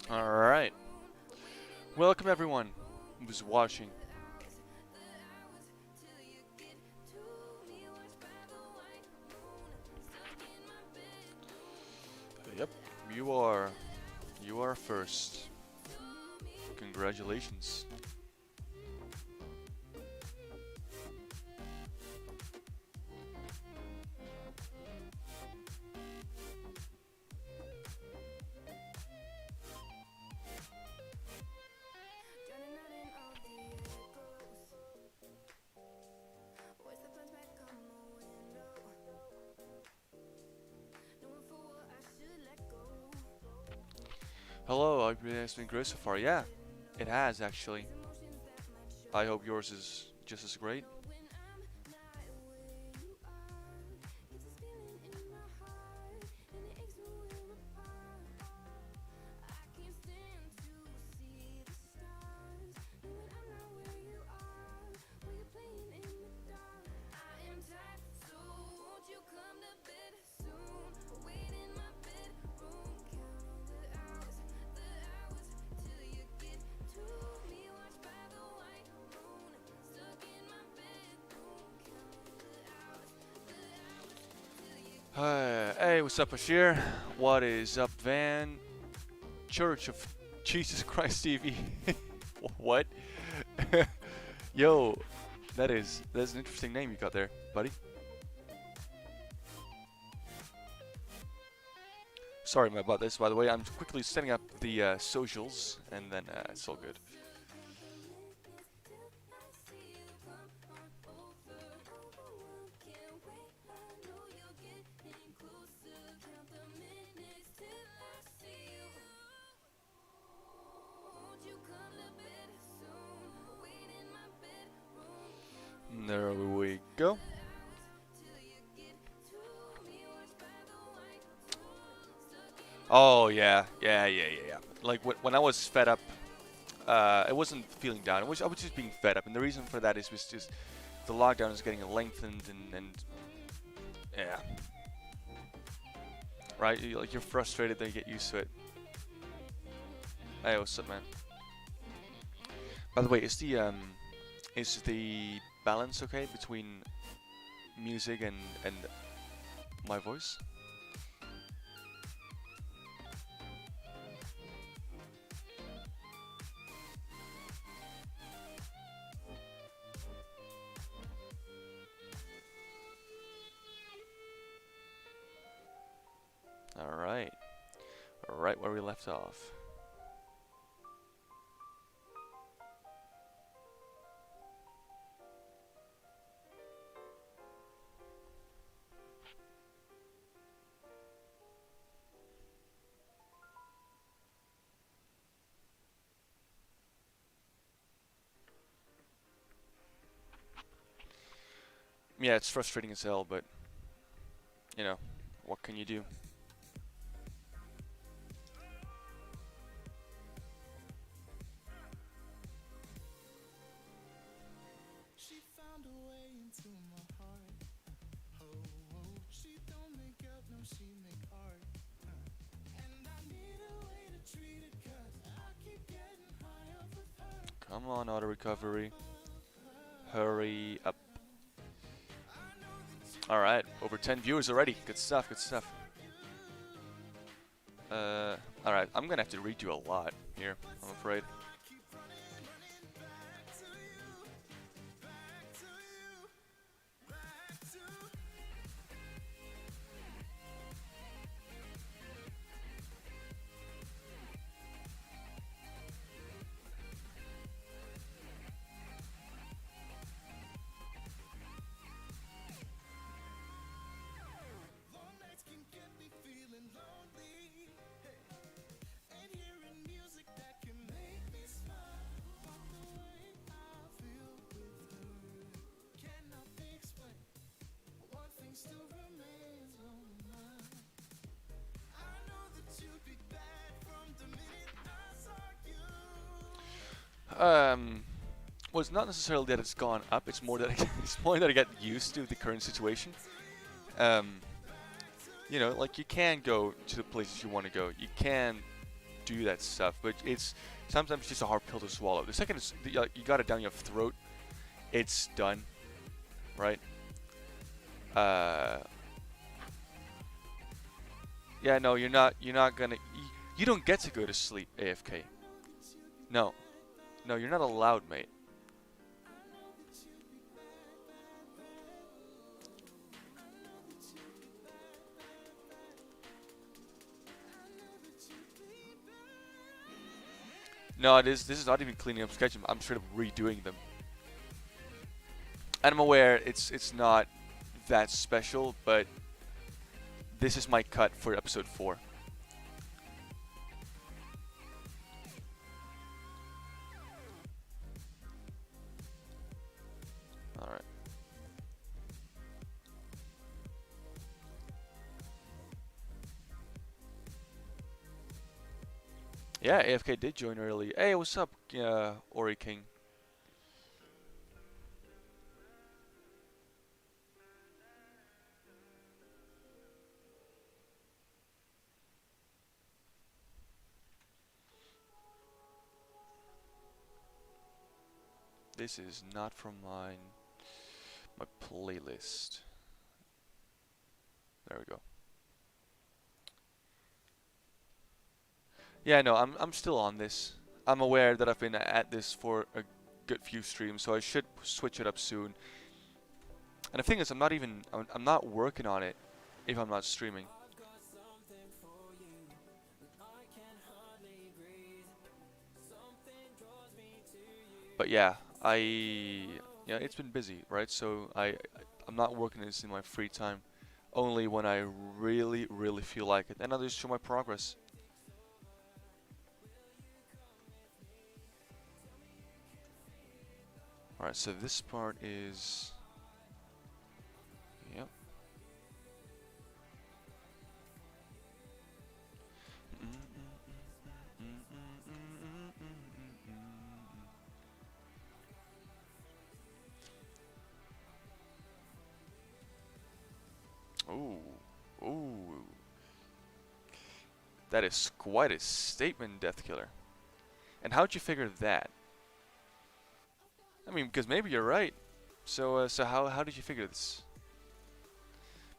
Alright. Welcome everyone who's watching. Yep, you are. You are first. Congratulations. Hello, I hope it's been great so far. Yeah, it has actually. I hope yours is just as great. Hey, what's up, Bashir? What is up, Van? Church of Jesus Christ TV. What? Yo, that's an interesting name you got there, buddy. Sorry about this, by the way. I'm quickly setting up the socials, and then it's all good. There we go. Oh yeah. Like when I was fed up, I wasn't feeling down. I was just being fed up, and the reason for that was just the lockdown is getting lengthened, and yeah, right. Like you're frustrated, then you get used to it. Hey, what's up, man? By the way, is the balance okay between music and my voice? All right, right where we left off. Yeah, it's frustrating as hell, but you know, what can you do? Come on, auto recovery. Hurry up. Alright, over 10 viewers already. Good stuff, good stuff. Alright, I'm gonna have to redo a lot here, I'm afraid. Well, it's not necessarily that it's gone up. It's more that it's more that I get used to the current situation. Um, you know, like you can go to the places you want to go. You can do that stuff, but it's sometimes just a hard pill to swallow. The second is you got it down your throat, it's done, right? Uh, yeah, no, you're not. You're not gonna. You don't get to go to sleep AFK. No, no, you're not allowed, mate. No, this is not even cleaning up sketches. I'm straight up redoing them. And I'm aware it's not that special, but this is my cut for episode 4. All right. Yeah, AFK did join early. Hey, what's up, Ori King? This is not from my playlist. There we go. Yeah, no, I'm still on this. I'm aware that I've been at this for a good few streams, so I should switch it up soon. And the thing is, I'm not working on it if I'm not streaming. But yeah, it's been busy, right? So I'm not working this in my free time, only when I really, really feel like it, and I'll just show my progress. Alright, so this part is... Yep. Ooh. Ooh. That is quite a statement, Death Killer. And how'd you figure that? I mean, because maybe you're right. So how did you figure this?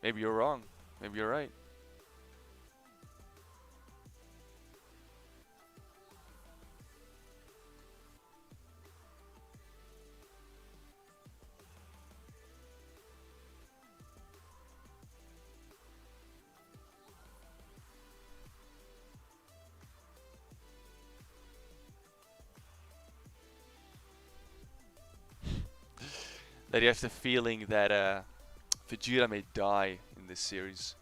Maybe you're wrong. Maybe you're right. That you have the feeling that Vegeta may die in this series.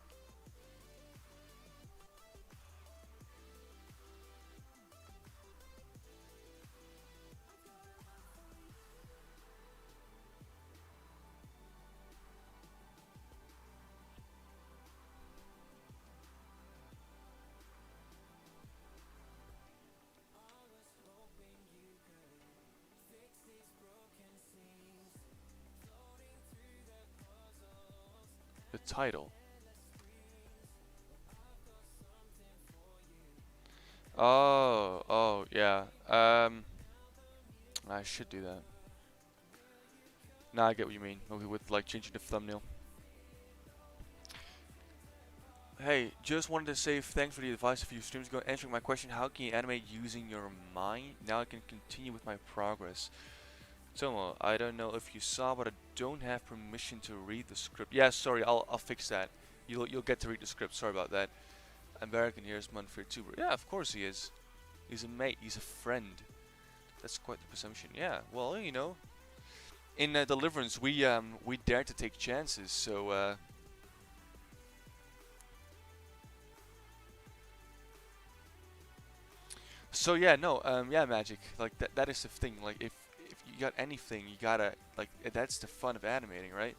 The title. Oh, yeah. I should do that. Nah, I get what you mean. Maybe with like changing the thumbnail. Hey, just wanted to say thanks for the advice a few streams ago answering my question, how can you animate using your mind? Now I can continue with my progress. Tomo, I don't know if you saw, but I don't have permission to read the script. Yeah, sorry, I'll fix that. You'll get to read the script. Sorry about that. American here is Munford tuber. Yeah, of course he is. He's a mate. He's a friend. That's quite the presumption. Yeah. Well, you know, in Deliverance, we dare to take chances. So. So yeah, no, yeah, Magic. Like that is the thing. Like if you got anything, you gotta like that's the fun of animating, right?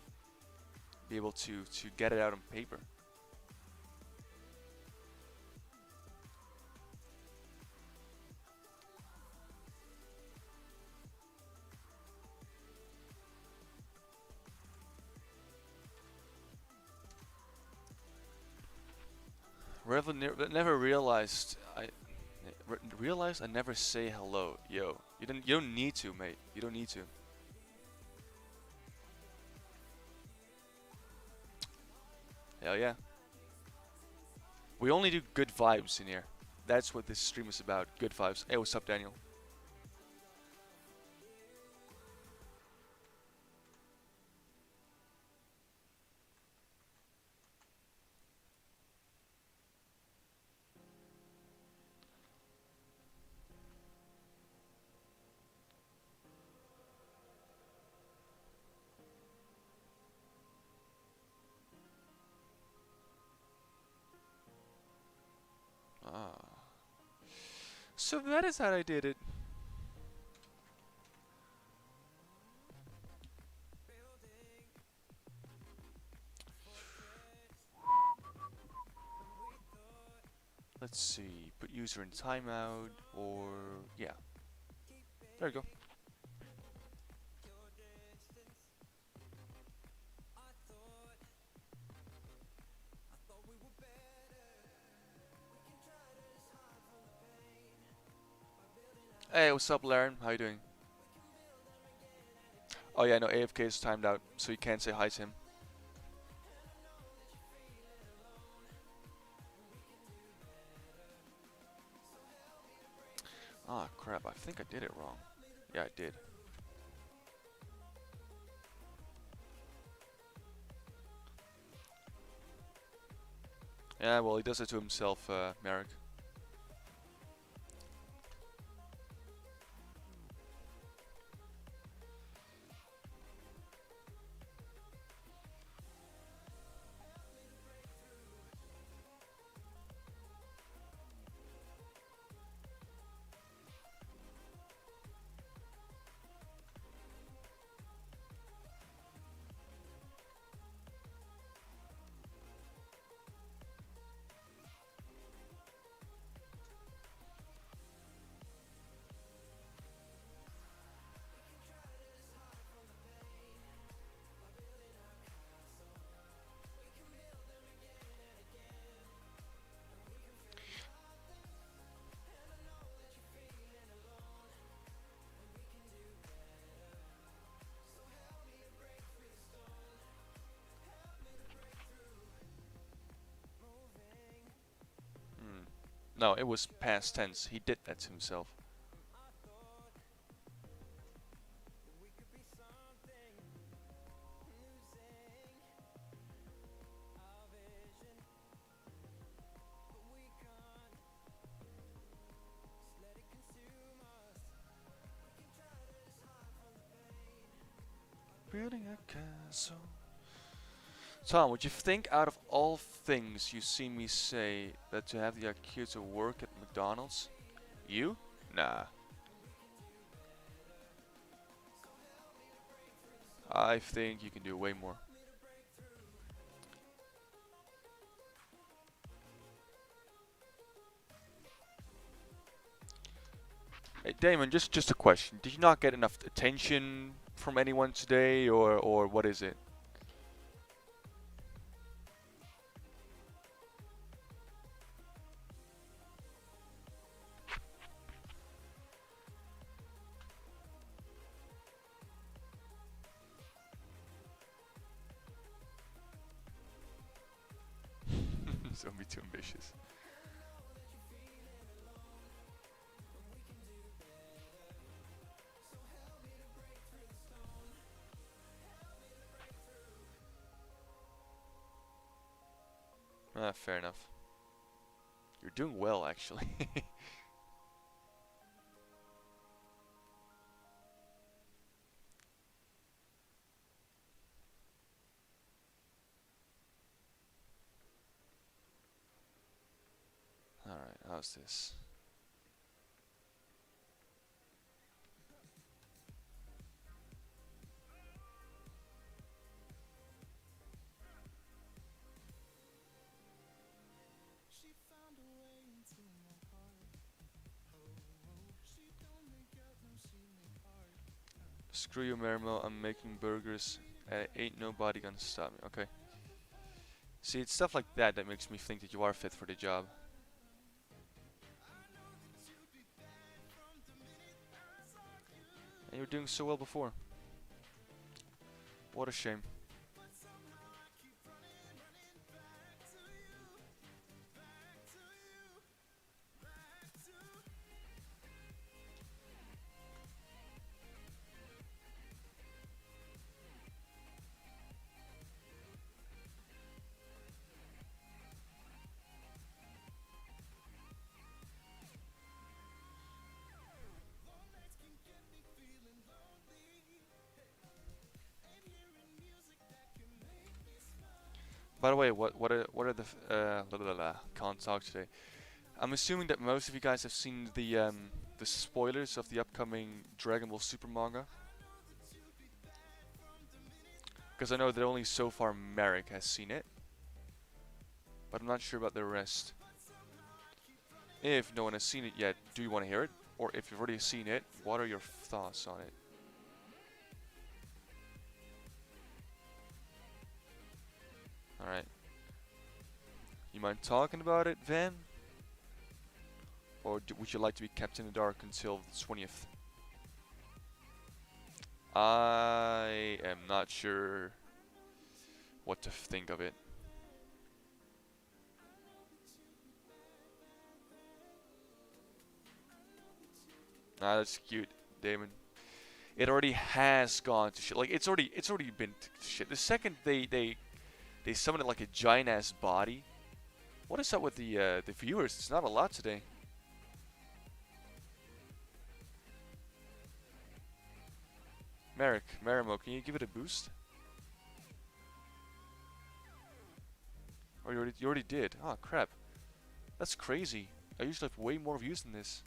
Be able to get it out on paper. Never realized Realize I never say hello. Yo, you don't need to, mate. You don't need to. Hell yeah. We only do good vibes in here. That's what this stream is about. Good vibes. Hey, what's up, Daniel? Ah. So that is how I did it. Let's see. Put user in timeout or yeah. There you go. Hey, what's up, Laren? How you doing? Oh yeah, no, AFK is timed out, so you can't say hi to him. Ah, crap, I think I did it wrong. Yeah, I did. Yeah, well, he does it to himself, Merrick. Hmm. No, it was past tense. He did that to himself. Building a castle. Tom, would you think out of all things you see me say that to have the IQ to work at McDonald's? You? Nah. I think you can do way more. Hey, Damon, just a question. Did you not get enough attention from anyone today, or what is it? Don't be too ambitious. Ah, fair enough. You're doing well, actually. Alright, how's this? Screw you, Merimo. I'm making burgers. Ain't nobody gonna stop me. Okay. See, it's stuff like that that makes me think that you are fit for the job. were doing so well before. What a shame. By the way, what are the can't talk today. I'm assuming that most of you guys have seen the spoilers of the upcoming Dragon Ball Super manga, because I know that only so far Merrick has seen it, but I'm not sure about the rest. If no one has seen it yet, do you want to hear it? Or if you've already seen it, what are your thoughts on it? Alright. You mind talking about it, Van? Or would you like to be kept in the dark until the 20th? I am not sure what to think of it. Ah, that's cute, Damon. It already has gone to shit. Like it's already been to shit. The second they summon it like a giant ass body. What is up with the viewers? It's not a lot today. Merrick, Marimo, can you give it a boost? Or you already did? Oh crap. That's crazy. I usually have way more views than this.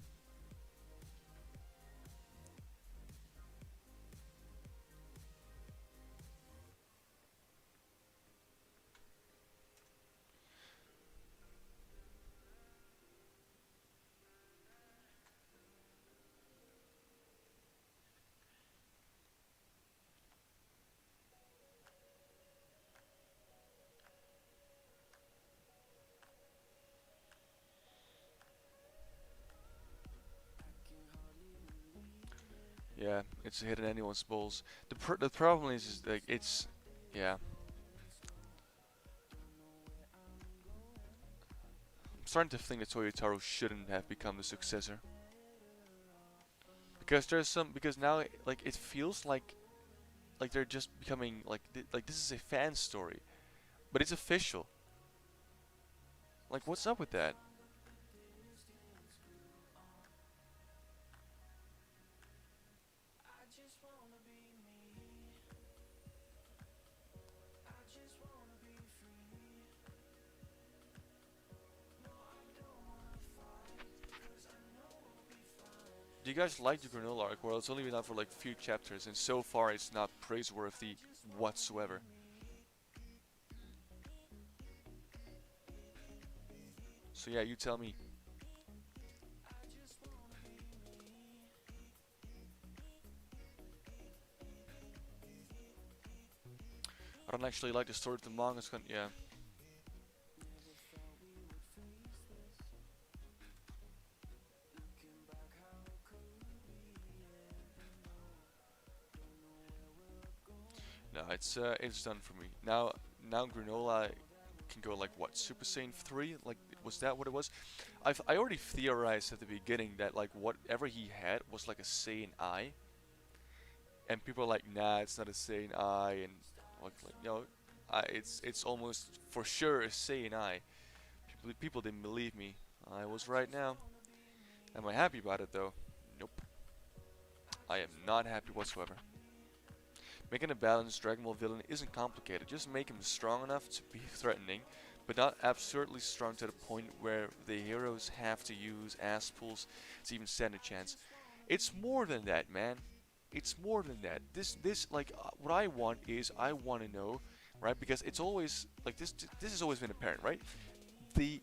Yeah, it's hitting anyone's balls. The problem is like it's, yeah. I'm starting to think that Toyotaro shouldn't have become the successor because because now like it feels like they're just becoming like this is a fan story, but it's official. Like what's up with that? Do you guys like the granola arc? Well, it's only been out for like a few chapters, and so far it's not praiseworthy whatsoever. So yeah, you tell me. I don't actually like the story of the manga. Yeah. No, it's done for me. Now granola can go like what Super Saiyan 3? Like was that what it was? I already theorized at the beginning that like whatever he had was like a Saiyan Eye, and people are like, nah, it's not a Saiyan Eye, and like you know, it's almost for sure a Saiyan Eye. People didn't believe me. I was right now. Am I happy about it though? Nope. I am not happy whatsoever. Making a balanced Dragon Ball villain isn't complicated. Just make him strong enough to be threatening, but not absurdly strong to the point where the heroes have to use ass pulls to even stand a chance. It's more than that, man. It's more than that. What I want is I want to know, right? Because it's always like this. This has always been apparent, right? The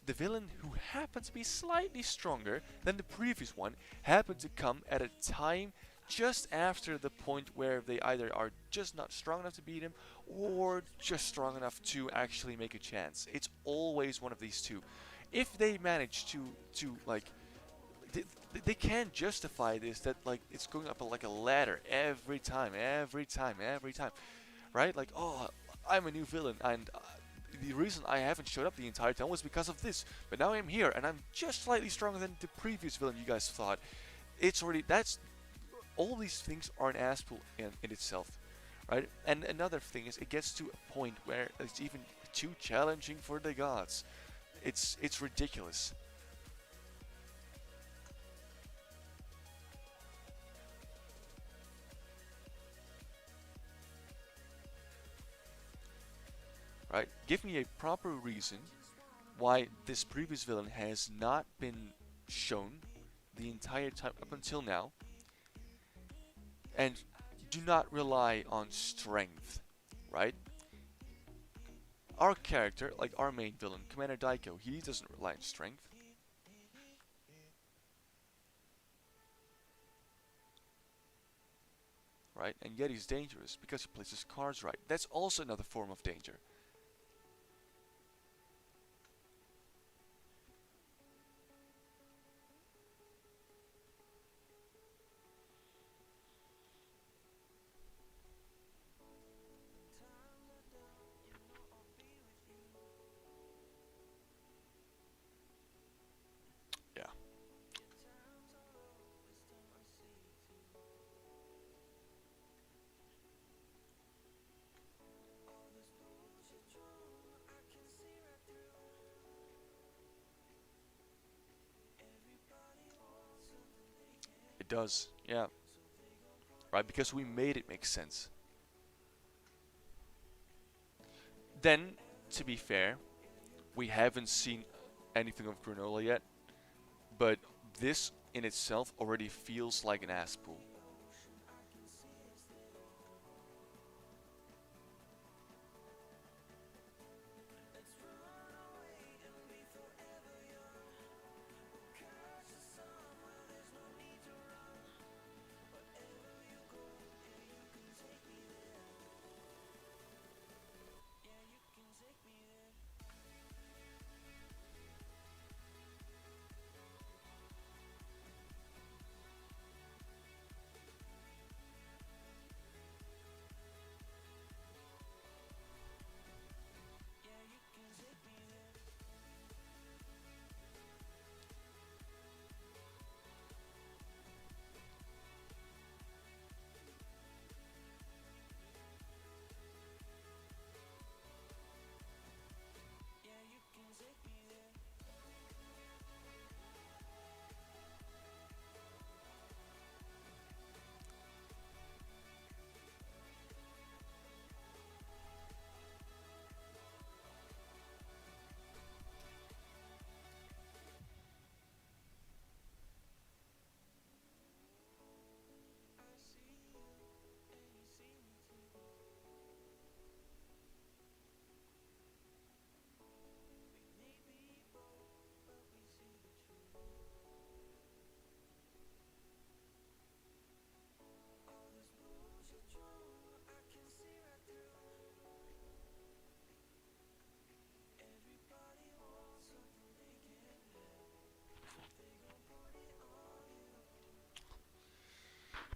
the villain who happened to be slightly stronger than the previous one happened to come at a time just after the point where they either are just not strong enough to beat him or just strong enough to actually make a chance. It's always one of these two. If they manage to like they can't justify this, that like it's going up like a ladder every time, every time, every time, right? Like, oh, I'm a new villain, and the reason I haven't showed up the entire time was because of this, but now I'm here, and I'm just slightly stronger than the previous villain you guys thought. It's already, that's, all these things are an ass pull in itself, right? And another thing is, it gets to a point where it's even too challenging for the gods. It's ridiculous. Right? Give me a proper reason why this previous villain has not been shown the entire time up until now, and do not rely on strength, right? Our character, like our main villain, Commander Daiko, he doesn't rely on strength, right? And yet he's dangerous because he plays his cards right. That's also another form of danger. Yeah. It does, yeah. Right, because we made it make sense. Then, to be fair, we haven't seen anything of Granola yet, but this in itself already feels like an ass pull.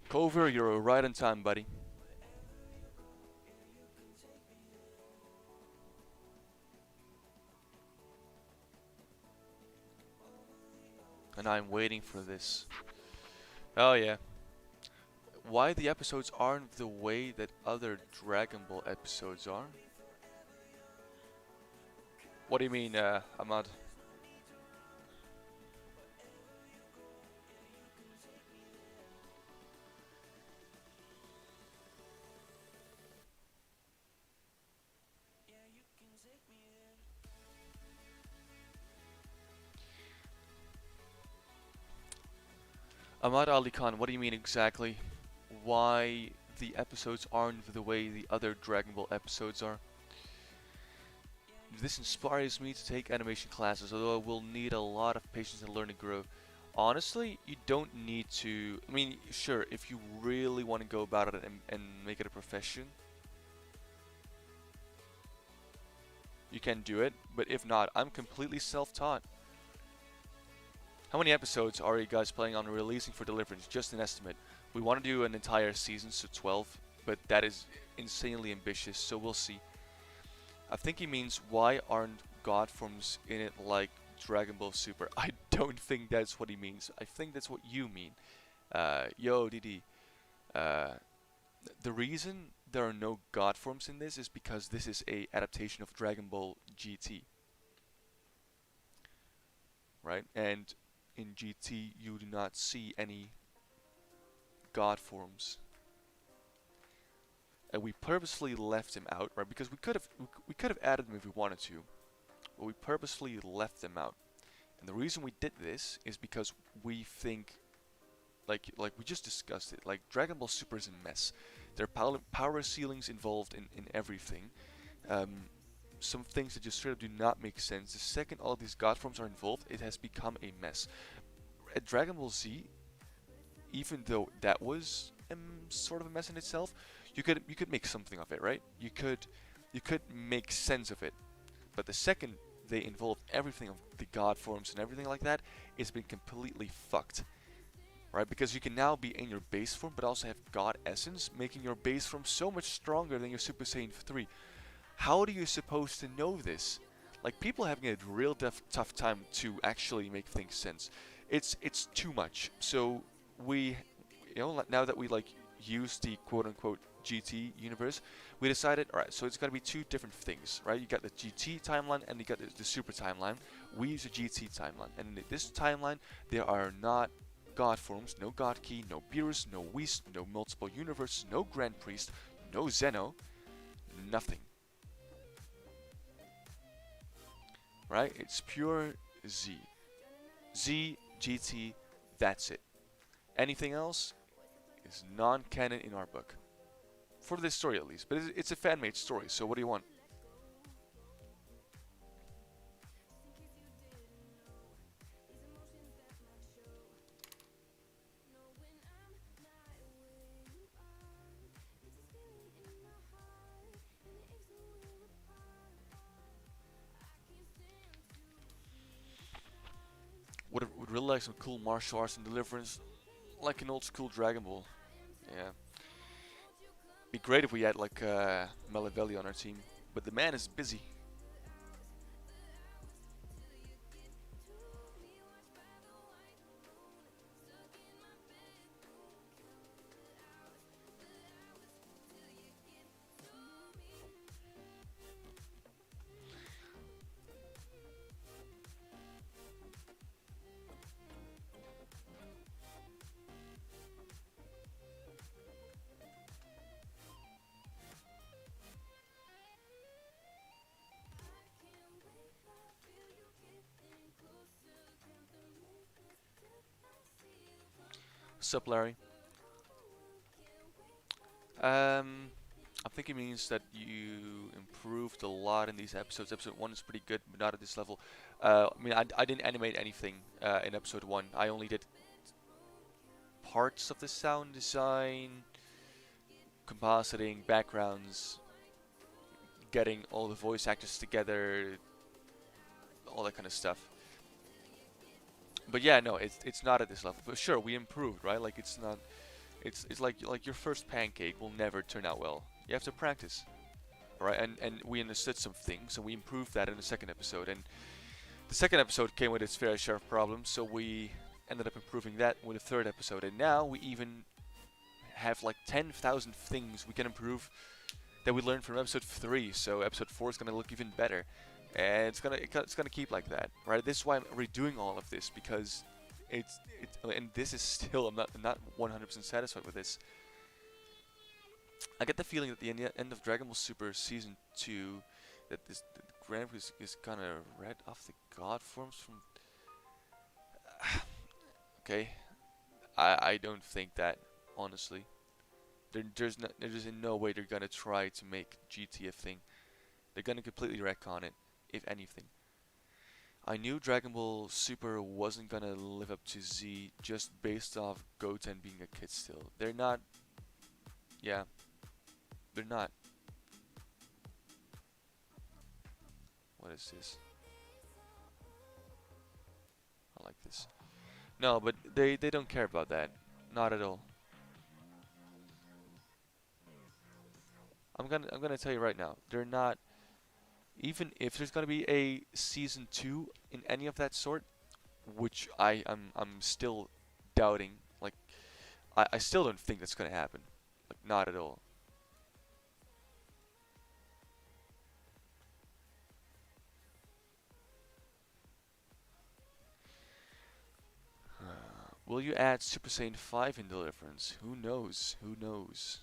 Cover, you're right on time, buddy. And I'm waiting for this. Oh yeah. Why the episodes aren't the way that other Dragon Ball episodes are? What do you mean, Ahmad? Ahmad Ali Khan, what do you mean exactly? Why the episodes aren't the way the other Dragon Ball episodes are? This inspires me to take animation classes, although I will need a lot of patience to learn and grow. Honestly, you don't need to. I mean, sure, if you really want to go about it and make it a profession, you can do it. But if not, I'm completely self-taught. How many episodes are you guys planning on releasing for Deliverance? Just an estimate. We want to do an entire season, so 12, but that is insanely ambitious, so we'll see. I think he means why aren't god forms in it like Dragon Ball Super? I don't think that's what he means. I think that's what you mean. Yo, Didi. Uh, the reason there are no god forms in this is because this is a adaptation of Dragon Ball GT, right? And in GT you do not see any god forms. And we purposely left him out, right? Because we could have added them if we wanted to, but we purposely left them out. And the reason we did this is because we think, like we just discussed it, like Dragon Ball Super is a mess. There are power ceilings involved in everything. Um, some things that just straight up do not make sense. The second all these god forms are involved, it has become a mess. At Dragon Ball Z, even though that was sort of a mess in itself, you could make something of it, right? You could make sense of it. But the second they involve everything of the god forms and everything like that, it's been completely fucked. Right? Because you can now be in your base form, but also have god essence, making your base form so much stronger than your Super Saiyan 3. How are you supposed to know this? Like, people are having a real tough time to actually make things sense. It's too much. So we, now that we like use the quote-unquote GT universe, we decided, alright, so it's gotta be two different things, right? You got the GT timeline and you got the Super timeline. We use the GT timeline, and in this timeline, there are not god forms, no god key, no Beerus, no Whis, no multiple universes, no Grand Priest, no Zeno, nothing. Right? It's pure Z. Z, GT, that's it. Anything else is non-canon in our book. For this story at least. But it's a fan-made story, so what do you want? Would really like some cool martial arts and Deliverance, like an old school Dragon Ball. Yeah. Be great if we had like Malavelli on our team, but the man is busy. Sup, Larry? I think it means that you improved a lot in these episodes. Episode 1 is pretty good, but not at this level. I mean, I didn't animate anything in episode 1. I only did parts of the sound design, compositing, backgrounds, getting all the voice actors together, all that kind of stuff. But yeah, no, it's not at this level. But sure, we improved, right? Like it's not, it's like your first pancake will never turn out well. You have to practice, right? And we understood some things, so we improved that in the second episode. And the second episode came with its fair share of problems, so we ended up improving that with the third episode. And now we even have like 10,000 things we can improve that we learned from episode 3. So episode 4 is gonna look even better. And it's gonna keep like that, right? This is why I'm redoing all of this, because it's and this is still, I'm not 100% satisfied with this. I get the feeling that the end of Dragon Ball Super Season 2, that the Grand Prix is gonna read off the god forms from. Okay, I don't think that, honestly. There's in no way they're gonna try to make GT a thing. They're gonna completely retcon it, if anything. I knew Dragon Ball Super wasn't gonna live up to Z just based off Goten being a kid still. They're not. Yeah, they're not. What is this? I like this. No, but they don't care about that. Not at all. I'm gonna tell you right now. They're not. Even if there's gonna be a season two in any of that sort, which I'm still doubting. Like I still don't think that's gonna happen. Like not at all. Will you add Super Saiyan 5 in Deliverance? Who knows? Who knows?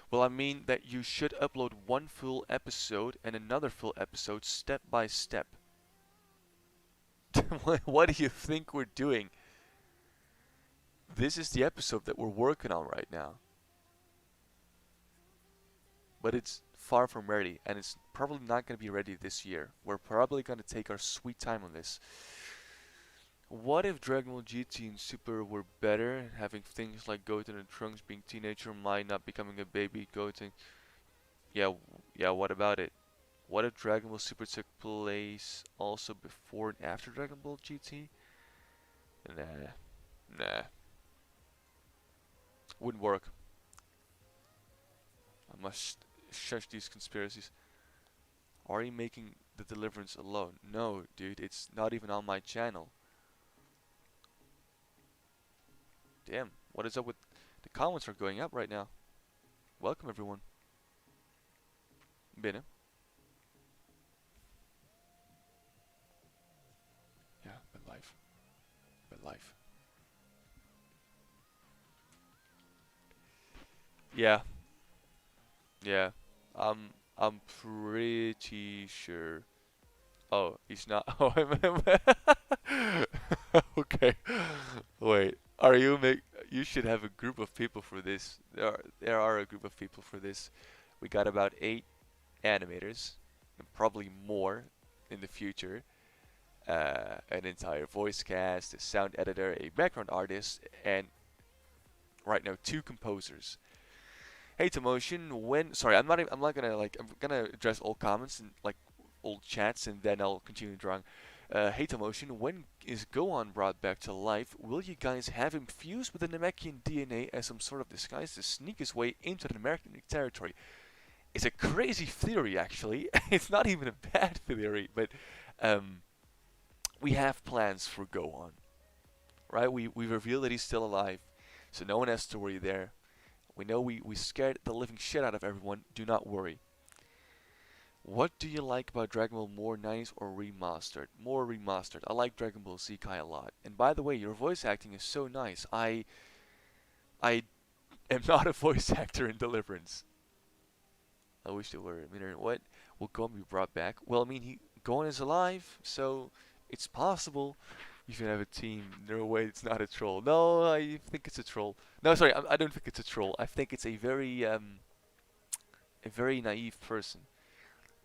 Well, I mean that you should upload one full episode and another full episode step by step. What do you think we're doing? This is the episode that we're working on right now. But it's far from ready, and it's probably not going to be ready this year. We're probably going to take our sweet time on this. What if Dragon Ball GT and Super were better, having things like Goten and Trunks being teenager, Mai not becoming a baby, Goten? Yeah, yeah, what about it? What if Dragon Ball Super took place also before and after Dragon Ball GT? Nah, nah, wouldn't work. I must shush these conspiracies. Are you making the Deliverance alone? No, dude, it's not even on my channel. Damn, what is up with the comments are going up right now? Welcome everyone. Binnen. Yeah, ben live. Ben live. Yeah, yeah. I'm pretty sure. Oh, he's not. Oh, okay. Wait. Are you make? You should have a group of people for this. There are a group of people for this. We got about 8 animators, and probably more in the future. An entire voice cast, a sound editor, a background artist, and right now 2 composers. Hey Tomotion, when sorry, I'm not gonna like I'm gonna address all comments and like old chats and then I'll continue drawing. Hey Tomotion, when is Gohan brought back to life? Will you guys have him fused with the Namekian DNA as some sort of disguise to sneak his way into the American territory? It's a crazy theory, actually. It's not even a bad theory, but um, we have plans for Gohan, right? We reveal that he's still alive, so no one has to worry there. We know we scared the living shit out of everyone. Do not worry. What do you like about Dragon Ball more nice or remastered? More remastered. I like Dragon Ball Z Kai a lot. And by the way, your voice acting is so nice. I am not a voice actor in Deliverance. I wish they were. I mean, what? Will Gon be brought back? Well, I mean, Gon is alive, so it's possible you can have a team. No way, it's not a troll. No, I think it's a troll. No, sorry, I don't think it's a troll. I think it's a very naive person.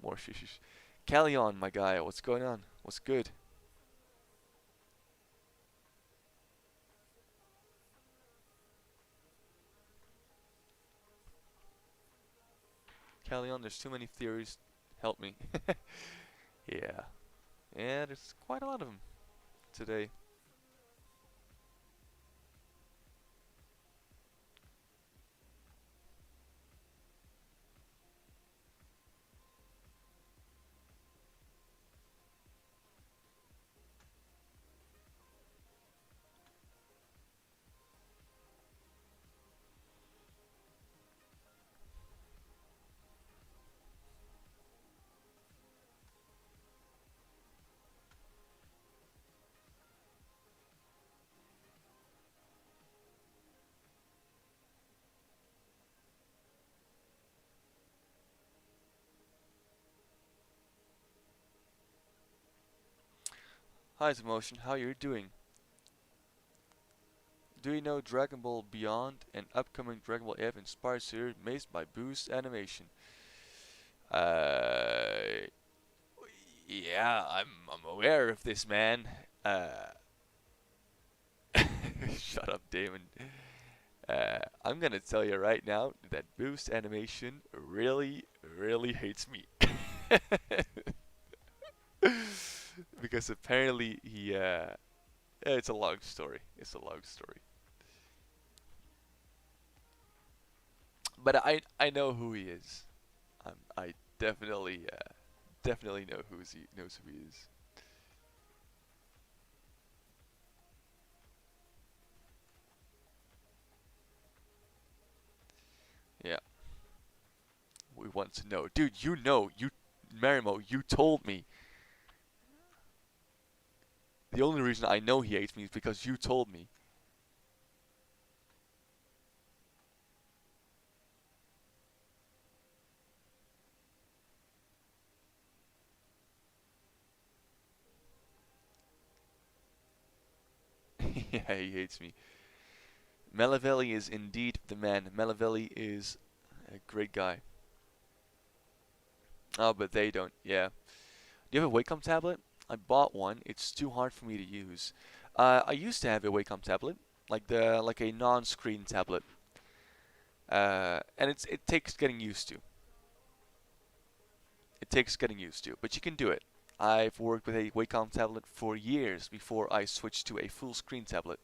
More shishish. Callion, my guy, what's going on? What's good? Callion, there's too many theories. Help me. Yeah. Yeah, there's quite a lot of them today. Hi, Emotion, how you doing? Do you know Dragon Ball Beyond and upcoming Dragon Ball F inspired series made by Boost Animation? Uh, yeah, I'm aware of this, man. Shut up, Damon. I'm gonna tell you right now that Boost Animation really, really hates me. Because apparently It's a long story. It's a long story. But I know who he is. I definitely definitely know he knows who he is. Yeah, we want to know, dude. Marimo, you told me. The only reason I know he hates me is because you told me. Yeah, he hates me. Melavelli is indeed the man. Melavelli is a great guy. Oh, but they don't. Yeah. Do you have a Wacom tablet? I bought one. It's too hard for me to use. I used to have a Wacom tablet, like a non-screen tablet, and it takes getting used to. It takes getting used to, but you can do it. I've worked with a Wacom tablet for years before I switched to a full screen tablet.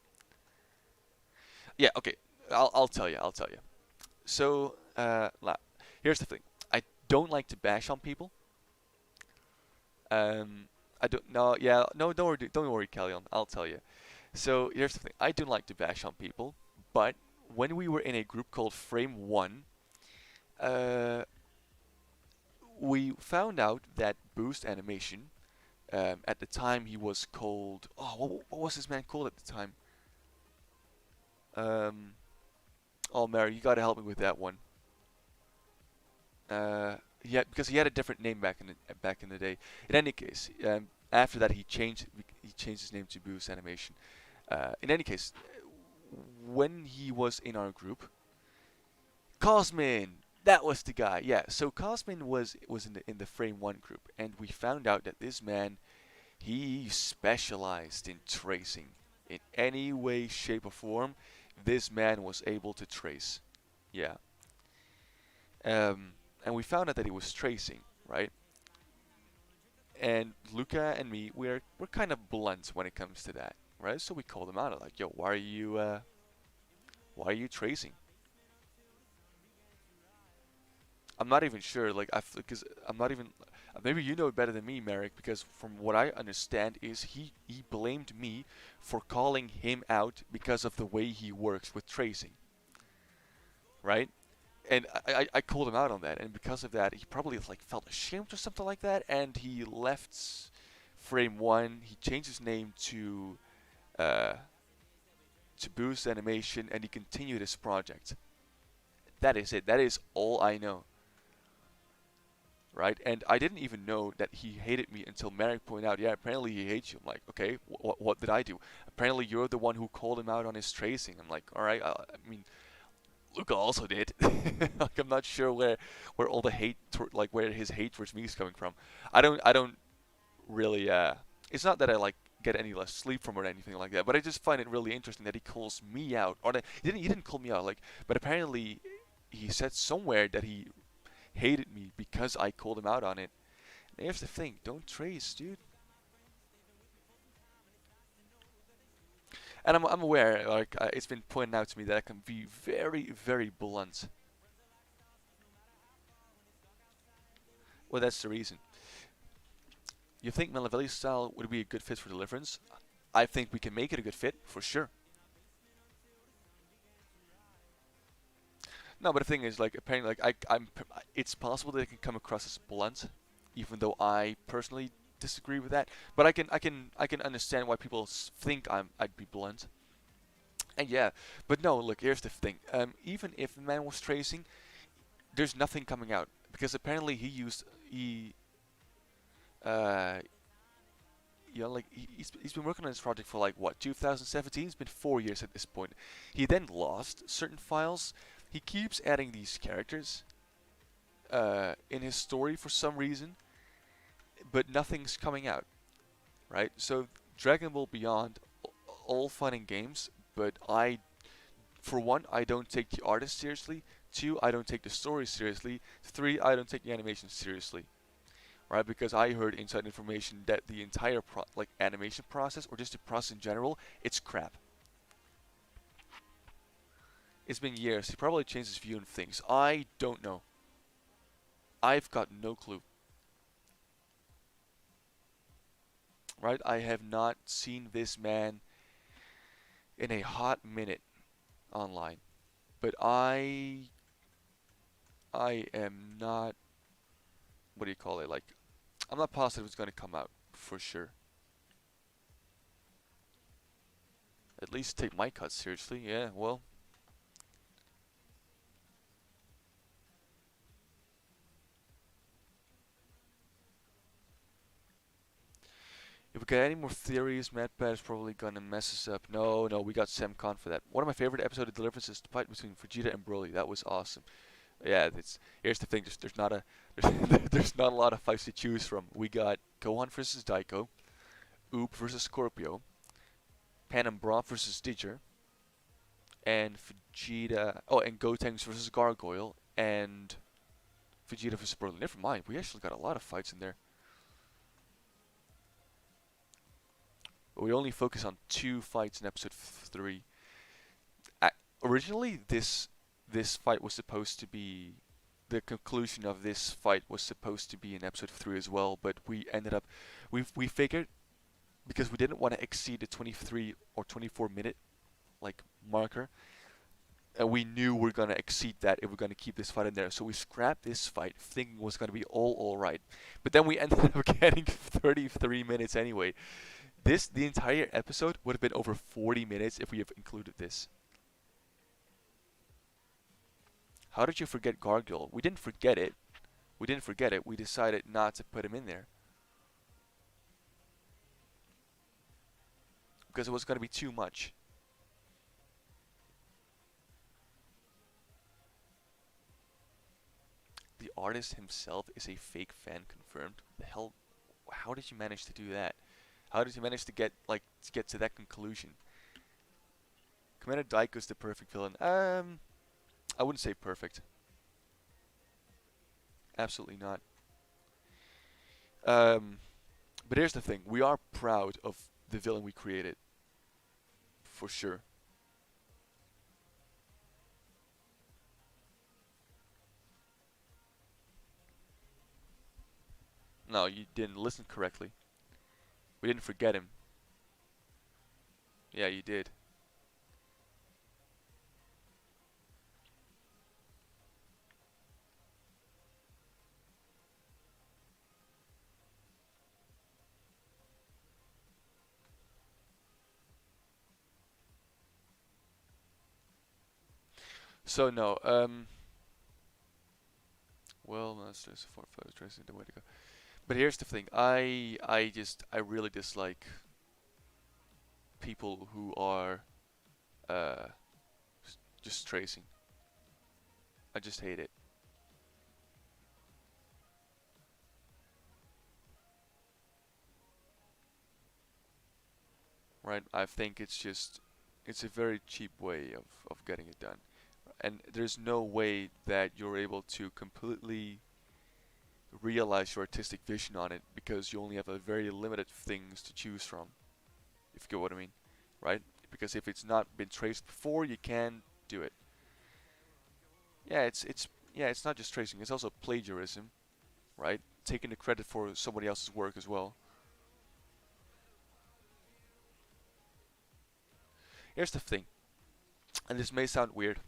Yeah, okay. I'll tell you. I'll tell you. So, here's the thing. I don't like to bash on people. Um, I don't. No, yeah, no, don't worry, Callion. I'll tell you. So here's the thing. I don't like to bash on people, but when we were in a group called Frame One, uh, we found out that Boost Animation, at the time he was called. Oh, what was this man called at the time? Um, oh, Mary, you gotta help me with that one. Yeah, because he had a different name back in the day. In any case, after that he changed his name to Boost Animation. In any case, when he was in our group, Cosmin, that was the guy. Yeah, so Cosmin was in the Frame One group, and we found out that this man he specialized in tracing. In any way, shape, or form, this man was able to trace. Yeah, and we found out that he was tracing, right? And Luca and me, we're kind of blunt when it comes to that, right? So we called him out, like, "Yo, why are you tracing?" I'm not even sure, like, because I'm not even. Maybe you know it better than me, Merrick, because from what I understand is he blamed me for calling him out because of the way he works with tracing, right? And I called him out on that, and because of that, he probably like felt ashamed or something like that, and he left Frame One. He changed his name uh, to Boost Animation, and he continued his project. That is it. That is all I know, right? And I didn't even know that he hated me until Merrick pointed out, yeah, apparently he hates you. I'm like, okay, what did I do? Apparently you're the one who called him out on his tracing. I'm like, all right, I mean, Luca also did. Like, I'm not sure where all the hate, like where his hate towards me is coming from. I don't really. It's not that I like get any less sleep from it or anything like that, but I just find it really interesting that he calls me out. Or that, he didn't call me out, like, but apparently he said somewhere that he hated me because I called him out on it. And here's the thing: don't trace, dude. And I'm aware, like, it's been pointed out to me that I can be very, very blunt. Well, that's the reason. You think Melavelli's style would be a good fit for Deliverance? I think we can make it a good fit for sure. No, but the thing is, like, apparently, like, it's possible that it can come across as blunt, even though I personally disagree with that. But I can understand why people think I'd be blunt. And yeah, but no, look, here's the thing. Even if the man was tracing, there's nothing coming out because apparently he uh like he's been working on this project for like what 2017. It's been 4 years at this point. He then lost certain files. He keeps adding these characters in his story for some reason, but nothing's coming out. Right? So Dragon Ball Beyond, all fun and games, but for one, I don't take the artist seriously. Two, I don't take the story seriously. Three, I don't take the animation seriously. right? Because I heard inside information that the entire like animation process or just the process in general, it's crap. It's been years. He probably changed his view on things. I don't know. I've got no clue. Right? I have not seen this man in a hot minute online. But I am not, what do you call it? Like, I'm not positive it's going to come out for sure. At least take my cut seriously. Yeah, well, if we get any more theories, MadPad is probably gonna mess us up. No, no, we got SemCon for that. One of my favorite episodes of Deliverance is the fight between Vegeta and Broly. That was awesome. Yeah, here's the thing. There's not a there's not a lot of fights to choose from. We got Gohan versus Daiko, Oop versus Scorpio, Pan and Braum versus Stitcher, and Vegeta. Oh, and Gotenks versus Gargoyle, and Vegeta versus Broly. Never mind. We actually got a lot of fights in there. But we only focus on 2 fights in episode 3. Originally, this fight was supposed to be the conclusion of this fight was supposed to be in episode 3 as well, but we ended up we figured because we didn't want to exceed the 23 or 24 minute like marker, and we knew we are gonna exceed that if we're gonna keep this fight in there. So we scrapped this fight, thinking it was gonna be all right. But then we ended up getting 33 minutes anyway. The entire episode would have been over 40 minutes if we have included this. How did you forget Gargoyle? We didn't forget it. We didn't forget it. We decided not to put him in there. Because it was going to be too much. The artist himself is a fake fan confirmed. The hell? How did you manage to do that? How did you manage to get to that conclusion? Commander Daiko's the perfect villain. I wouldn't say perfect. Absolutely not. But here's the thing. We are proud of the villain we created. For sure. No, you didn't listen correctly. We didn't forget him. Yeah, you did. So no, well, that's just 4 5 tracing the way to go. But here's the thing. I really dislike people who are uh just tracing. I just hate it. Right? I think it's a very cheap way of getting it done. And there's no way that you're able to completely realize your artistic vision on it because you only have a very limited things to choose from, if you get what I mean, right? Because if it's not been traced before, you can do it. Yeah, it's not just tracing, it's also plagiarism, right? Taking the credit for somebody else's work as well. Here's the thing, and this may sound weird,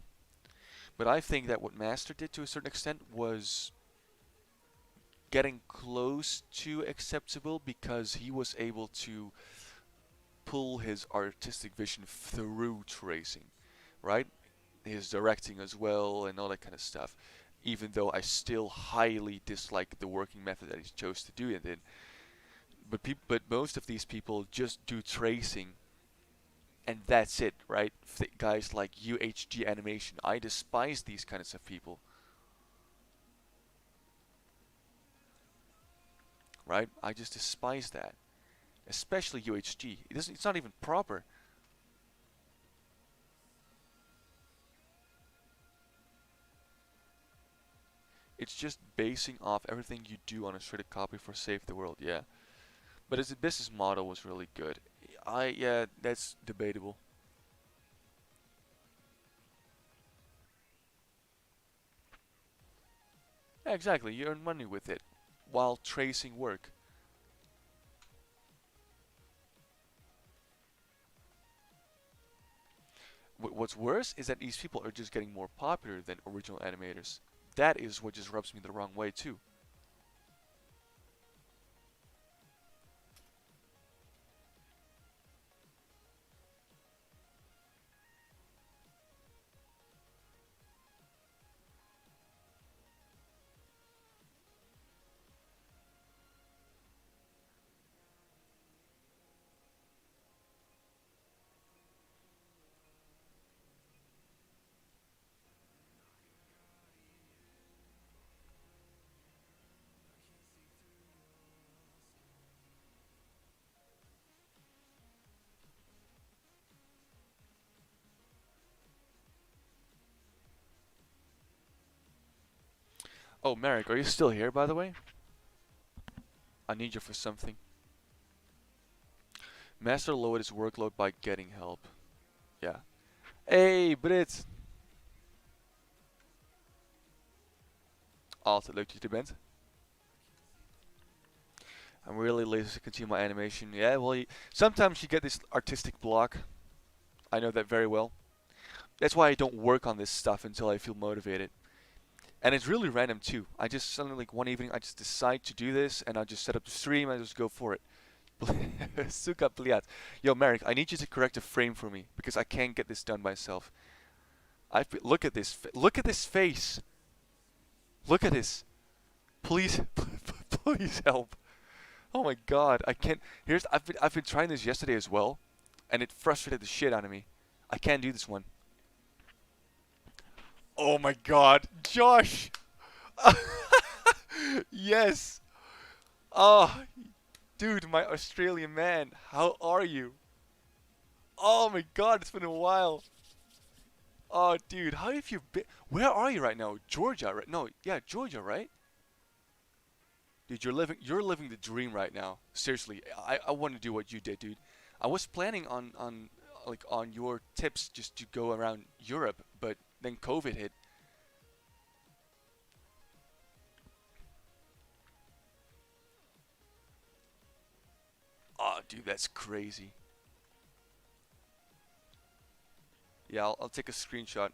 but I think that what Master did to a certain extent was getting close to acceptable because he was able to pull his artistic vision through tracing, right? His directing as well and all that kind of stuff. Even though I still highly dislike the working method that he chose to do it in. But most of these people just do tracing and that's it, right? Guys like UHG Animation, I despise these kinds of people, right? I just despise that, especially UHG. It's not even proper. It's just basing off everything you do on a shredded copy for Save the World, yeah. But as a business model was really good. Yeah, that's debatable. Yeah, exactly, you earn money with it while tracing work. What's worse is that these people are just getting more popular than original animators. That is what just rubs me the wrong way too. Oh, Merrick, are you still here, by the way? I need you for something. Master lowered his workload by getting help. Yeah. Hey, Brit! Altijd leuk dat je er bent. I'm really lazy to continue my animation. Yeah, well, sometimes you get this artistic block. I know that very well. That's why I don't work on this stuff until I feel motivated. And it's really random too. I just suddenly, like one evening, I just decide to do this, and I just set up the stream, and I just go for it. Suka pliat. Yo, Merrick, I need you to correct a frame for me because I can't get this done myself. Look at this. Look at this face. Look at this. Please, please help. Oh my God, I can't. I've been trying this yesterday as well, and it frustrated the shit out of me. I can't do this one. Oh my God, Josh. Yes. Oh, dude, my Australian man. How are you? Oh my God, it's been a while. Oh, dude, how have you been? Where are you right now? Georgia, right? No, yeah, Georgia, right? Dude, you're living the dream right now. Seriously, I want to do what you did, dude. I was planning on like on your tips just to go around Europe, but then COVID hit. Oh, dude, that's crazy. Yeah, I'll take a screenshot.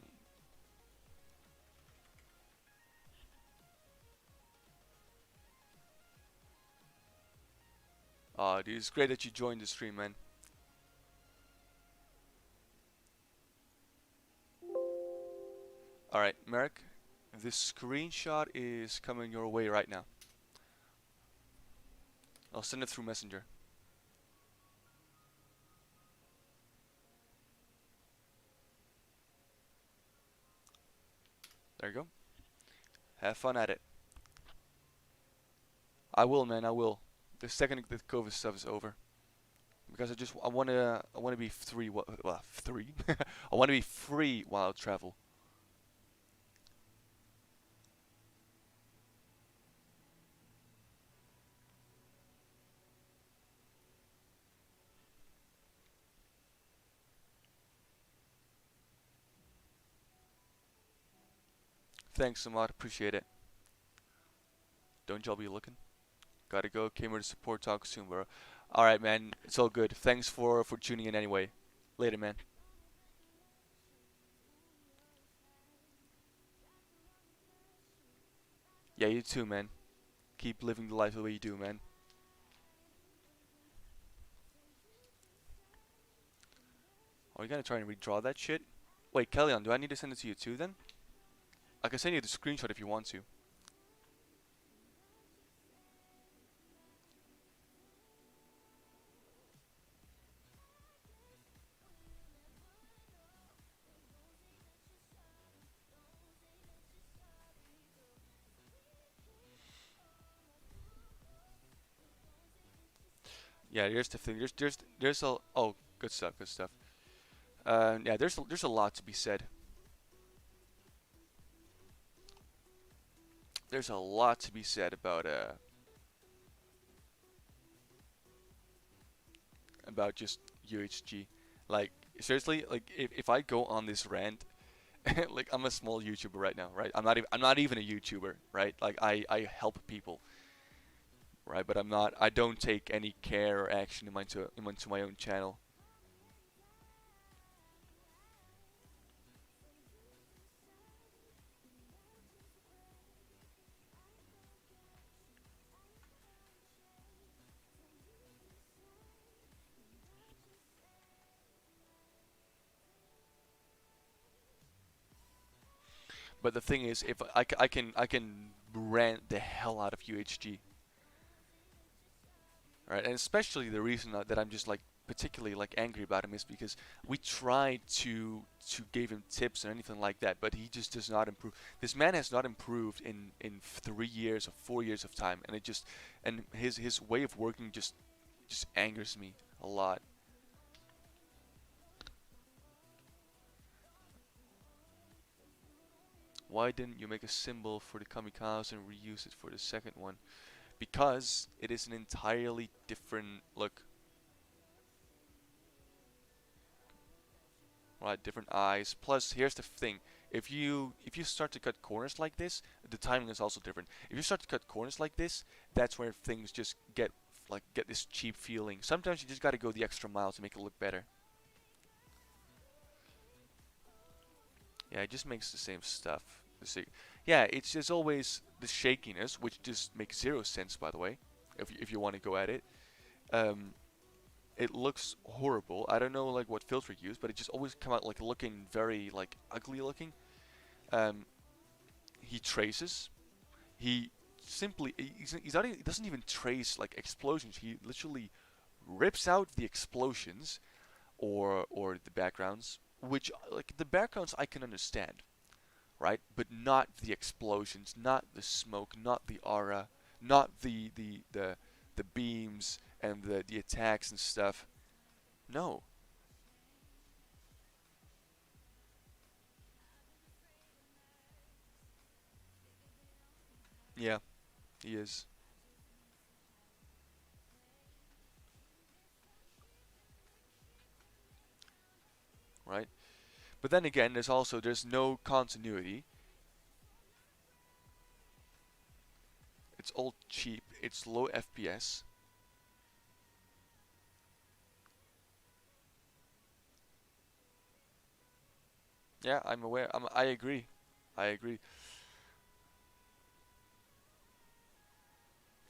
Dude, it's great that you joined the stream, man. All right, Merrick, this screenshot is coming your way right now. I'll send it through Messenger. There you go. Have fun at it. I will, man. I will. The second the COVID stuff is over, because I wanna be free. Well, free. I wanna be free while I travel. Thanks, Samad. Appreciate it. Don't y'all be looking? Gotta go. Came here to support. Talk soon, bro. All right, man. It's all good. Thanks for tuning in anyway. Later, man. Yeah, you too, man. Keep living the life the way you do, man. Are you gonna try and redraw that shit? Wait, Kellyanne, do I need to send it to you too then? I can send you the screenshot if you want to. Yeah, here's the thing. There's a oh, good stuff, good stuff. Yeah, there's a lot to be said. there's a lot to be said about just UHG. Like seriously, like if I go on this rant, like I'm a small YouTuber right now, right? I'm not even a YouTuber, right? Like I help people, right? But I don't take any care or action into my own channel. But the thing is, if I can rant the hell out of UHG, right? And especially the reason that I'm just like particularly like angry about him is because we tried to give him tips and anything like that, but he just does not improve. This man has not improved in 3 years or 4 years of time, and it just and his way of working just angers me a lot. Why didn't you make a symbol for the kamikaze and reuse it for the second one? Because it is an entirely different look. Right, different eyes. Plus, here's the thing: if you start to cut corners like this, the timing is also different. If you start to cut corners like this, that's where things just get this cheap feeling. Sometimes you just got to go the extra mile to make it look better. Yeah, it just makes the same stuff. Yeah, it's just always the shakiness, which just makes zero sense, by the way. If you want to go at it, um, it looks horrible. I don't know like what filter you use, but it just always come out like looking very like ugly looking. Um, he traces. He simply he's not even, he doesn't even trace like explosions. He literally rips out the explosions or the backgrounds, which like the backgrounds I can understand, right? But not the explosions, not the smoke, not the aura, not the beams and the attacks and stuff. No. Yeah, he is, right? But then again, there's no continuity. It's all cheap. It's low FPS. Yeah, I'm aware. I agree. I agree.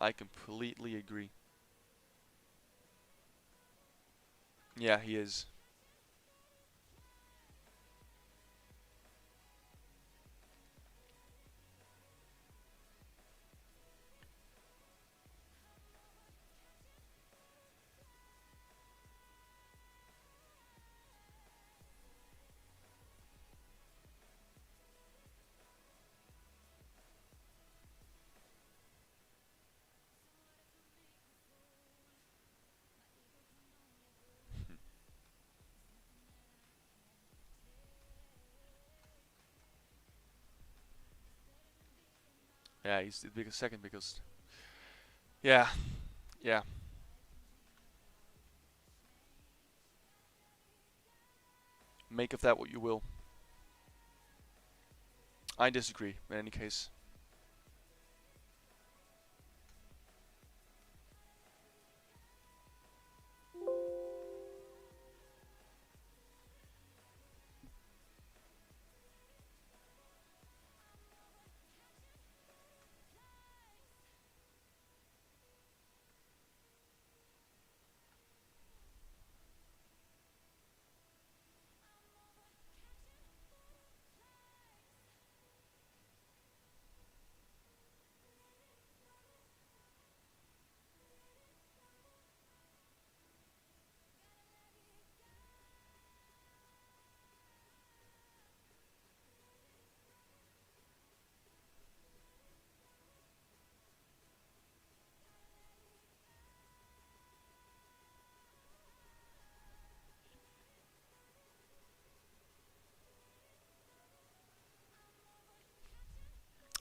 I completely agree. Yeah, he is. Yeah, he's the biggest, second biggest. Yeah, yeah. Make of that what you will. I disagree. In any case.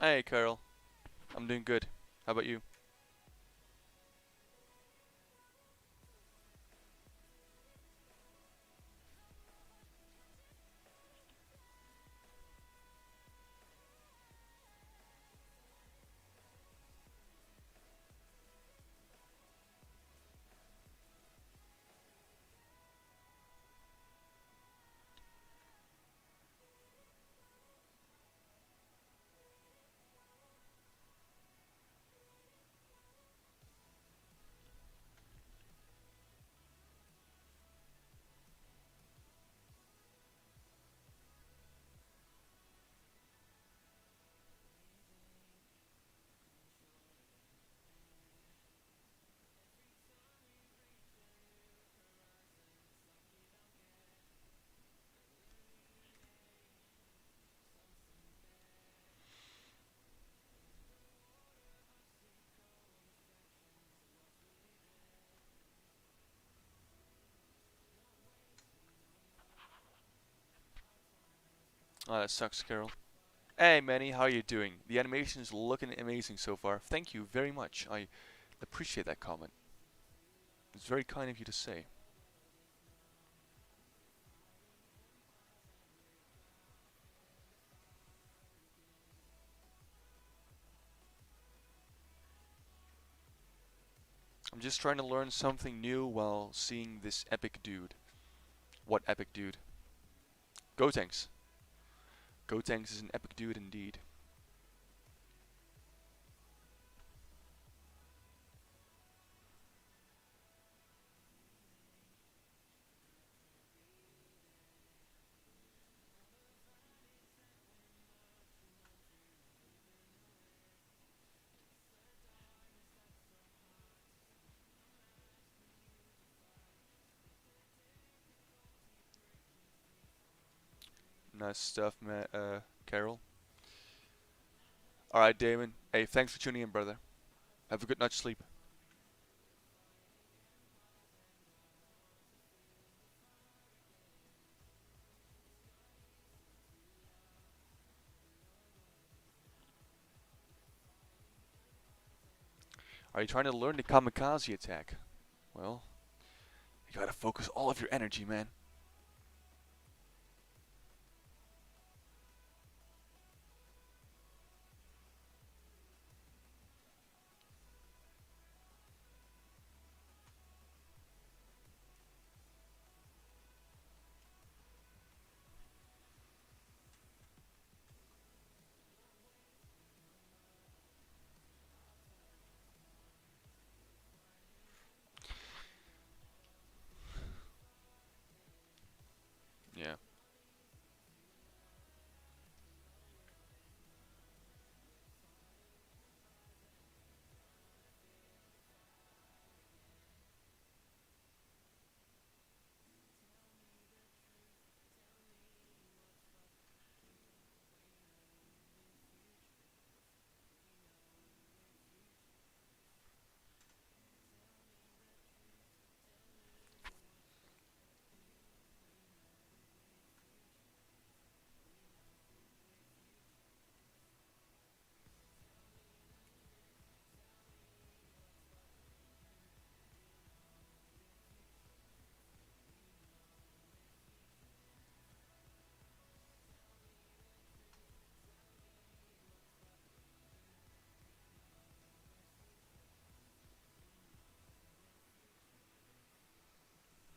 Hey, Carol. I'm doing good. How about you? Oh, that sucks, Carol. Hey, Manny, how are you doing? The animation is looking amazing so far. Thank you very much. I appreciate that comment. It's very kind of you to say. I'm just trying to learn something new while seeing this epic dude. What epic dude? Gotenks. Gotenks is an epic dude indeed. Nice stuff, Carol. Alright, Damon. Hey, thanks for tuning in, brother. Have a good night's sleep. Are you trying to learn the kamikaze attack? Well, you gotta focus all of your energy, man. Yeah.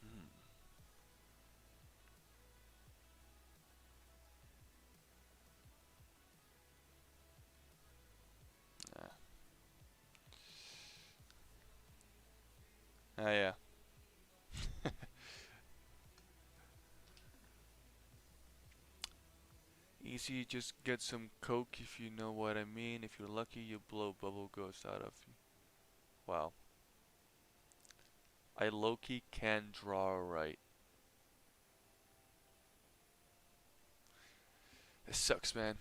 Hmm. Yeah. Ah, yeah. Easy, just get some coke if you know what I mean. If you're lucky, you blow bubble ghost out of you. Wow. I low-key can draw right. This sucks, man.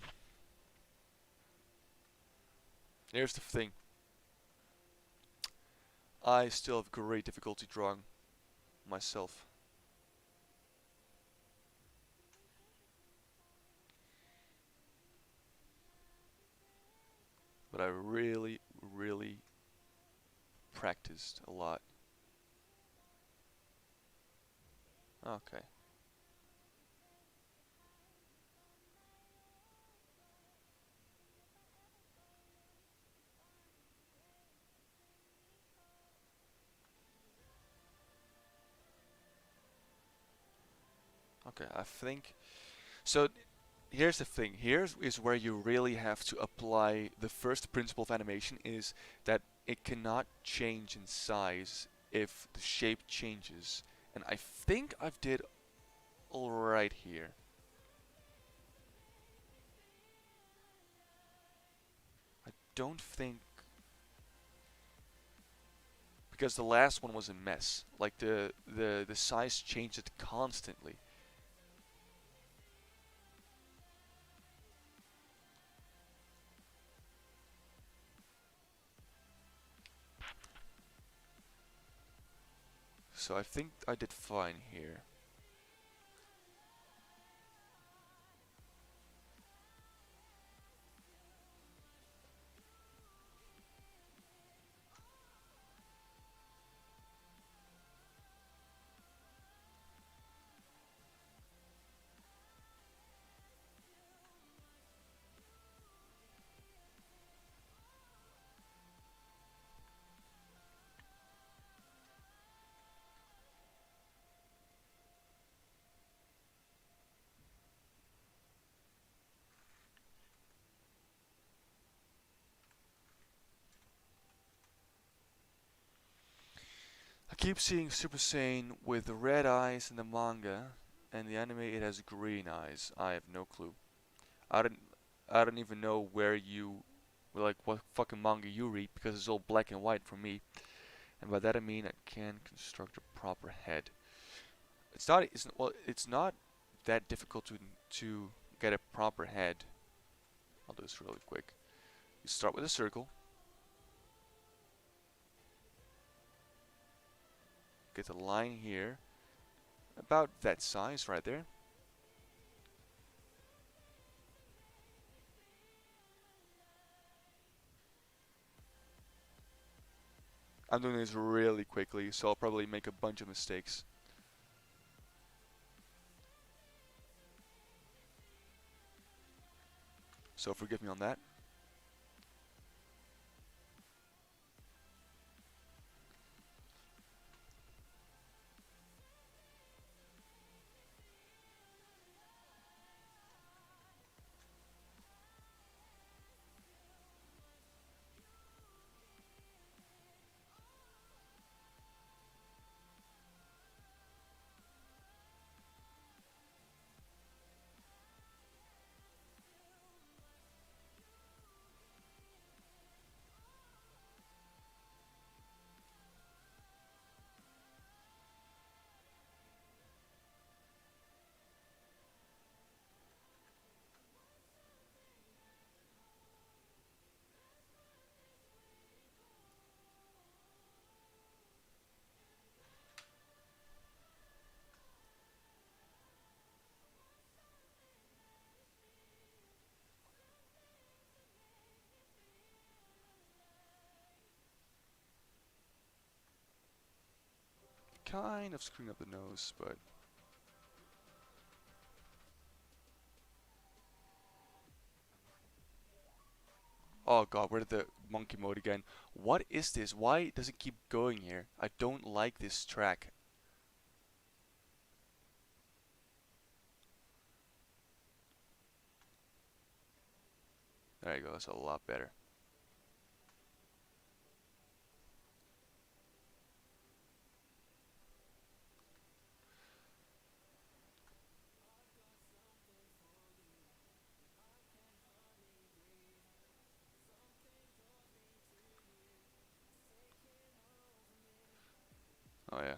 Here's the thing. I still have great difficulty drawing myself. But but I really, really practiced a lot. Okay. Okay, I think so. Here's the thing. Here is where you really have to apply the first principle of animation is that it cannot change in size if the shape changes. And I think I've did all right here. I don't think because the last one was a mess. Like the size changed it constantly. So I think I did fine here. I keep seeing Super Saiyan with red eyes in the manga, and the anime it has green eyes. I have no clue. I don't I don't even know where you like what fucking manga you read because it's all black and white for me. And by that I mean I can't construct a proper head. It's not that difficult to get a proper head. I'll do this really quick. You start with a circle, get a line here, about that size right there. I'm doing this really quickly, so I'll probably make a bunch of mistakes. So forgive me on that. Kind of screwing up the nose, but oh god, where did the monkey mode again? What is this? Why does it keep going here? I don't like this track. There you go, that's a lot better. Oh yeah.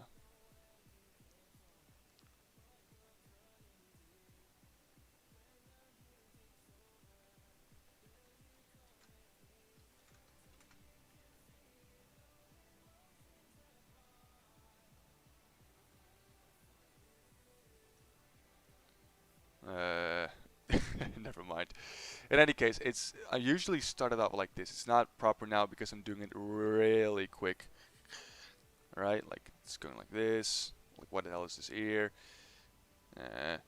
Uh, never mind. In any case, I usually start it out like this. It's not proper now because I'm doing it really quick. Alright, like it's going like this. Like what the hell is this here? Uh,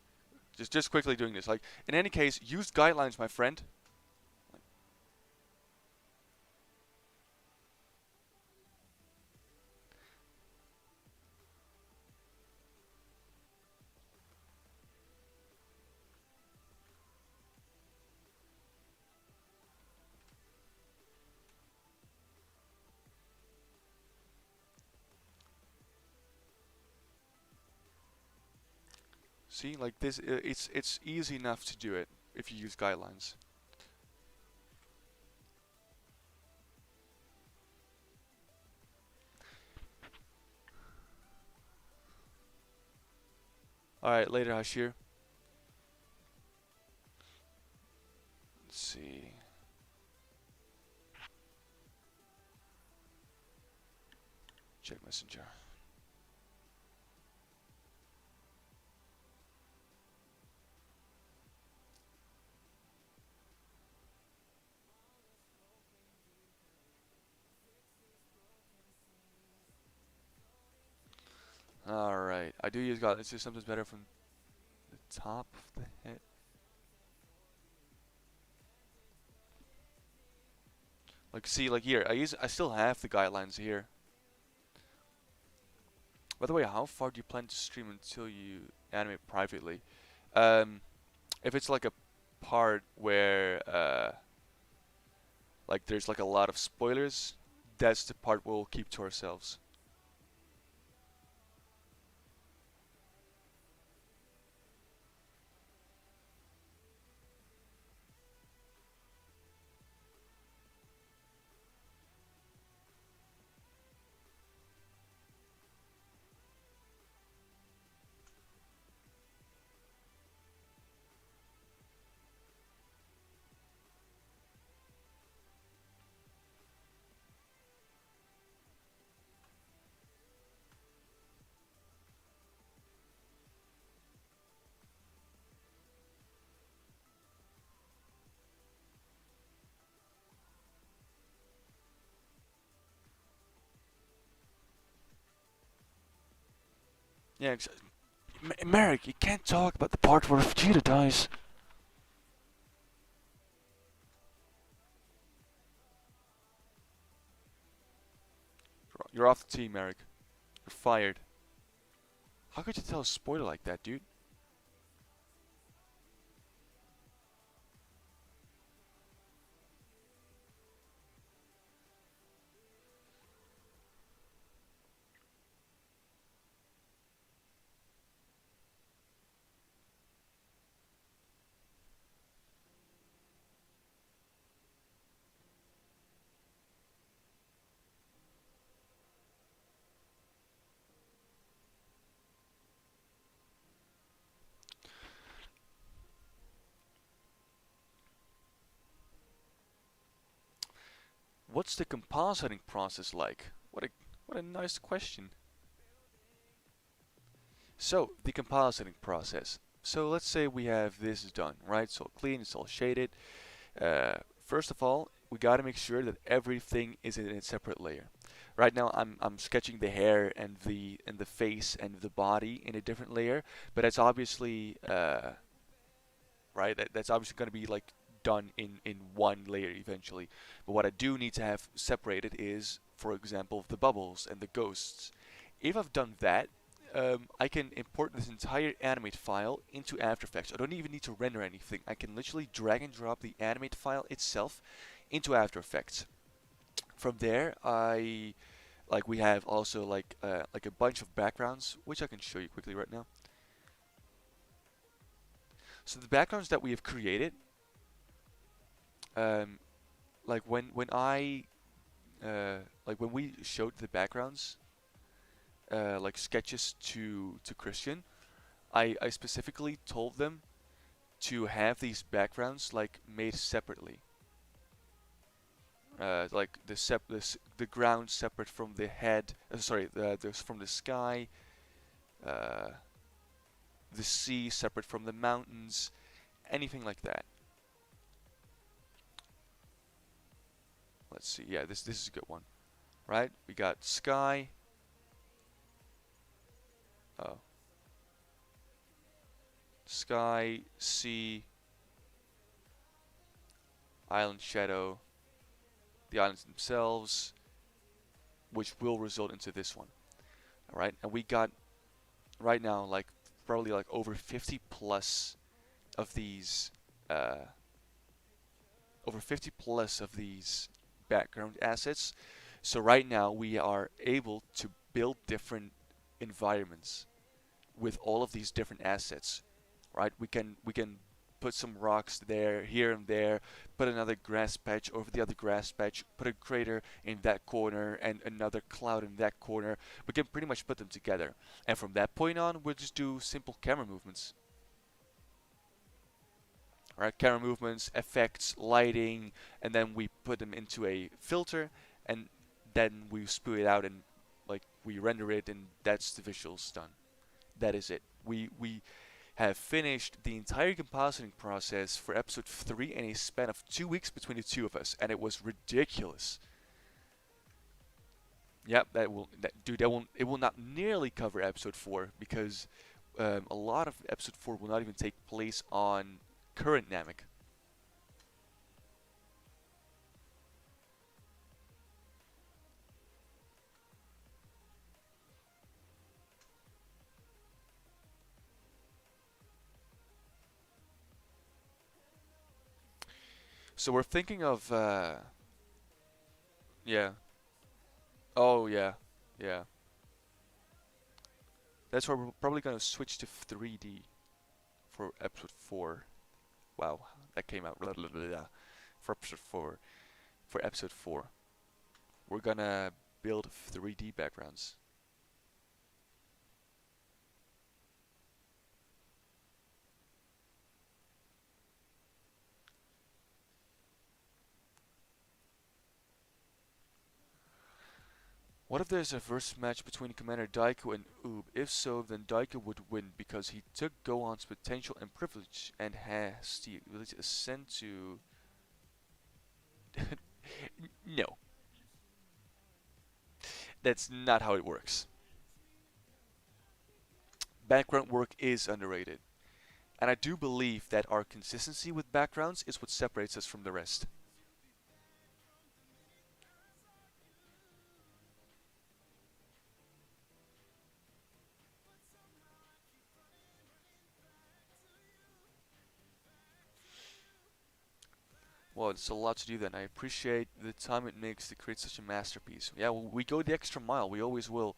just quickly doing this. Like in any case, use guidelines, my friend. See, like this, it's easy enough to do it if you use guidelines. All right, later, Hashir. Let's see. Check Messenger. All right, I do use guidelines. Let's do something better from the top of the head. Like, see, like here, I still have the guidelines here. By the way, how far do you plan to stream until you animate privately? Um, if it's like a part where like there's like a lot of spoilers, that's the part we'll keep to ourselves. Yeah, Merrick, you can't talk about the part where Vegeta dies. You're off the team, Merrick. You're fired. How could you tell a spoiler like that, dude? What's the compositing process like? What a nice question. So, the compositing process. So let's say we have this done, right? So clean, it's all shaded. First of all, we got to make sure that everything is in a separate layer. Right now, I'm sketching the hair and the face and the body in a different layer, but that's obviously right. That's obviously going to be like done in one layer eventually. But what I do need to have separated is, for example, the bubbles and the ghosts. If I've done that, I can import this entire animate file into After Effects. I don't even need to render anything. I can literally drag and drop the animate file itself into After Effects. From there, we have also like a bunch of backgrounds, which I can show you quickly right now. So the backgrounds that we have created, um, like when I like when we showed the backgrounds, like sketches to Christian, I specifically told them to have these backgrounds like made separately. Like the ground separate from the head. Sorry, from the sky. Uh, the sea separate from the mountains. Anything like that. let's see. Yeah, this is a good one, right? We got sky. Oh, sky, sea, island shadow, the islands themselves, which will result into this one. All right, and we got right now like probably like over 50 plus of these, uh, over 50 plus of these background assets. So right now we are able to build different environments with all of these different assets, right? We can put some rocks there, here and there, put another grass patch over the other grass patch, put a crater in that corner and another cloud in that corner. We can pretty much put them together. And from that point on, we'll just do simple camera movements. Right? Camera movements, effects, lighting, and then we put them into a filter, and then we spew it out and like we render it, and that's the visuals done. That is it. We have finished the entire compositing process for episode 3 in a span of 2 weeks between the two of us, and it was ridiculous. Yep, dude, it will not nearly cover episode 4 because a lot of episode 4 will not even take place on current Namek. So we're thinking of, yeah. Oh, yeah. Yeah. That's why we're probably going to switch to 3D for episode 4. Wow, that came out. Blah, blah, blah, blah. For episode 4. For episode 4. We're gonna build 3D backgrounds. What if there's a versus match between Commander Daiku and Oob? If so, then Daiku would win because he took Gohan's potential and privilege and has the ability to ascend to... No, that's not how it works. Background work is underrated. And I do believe that our consistency with backgrounds is what separates us from the rest. Well, it's a lot to do then. I appreciate the time it makes to create such a masterpiece. Yeah, we go the extra mile. We always will.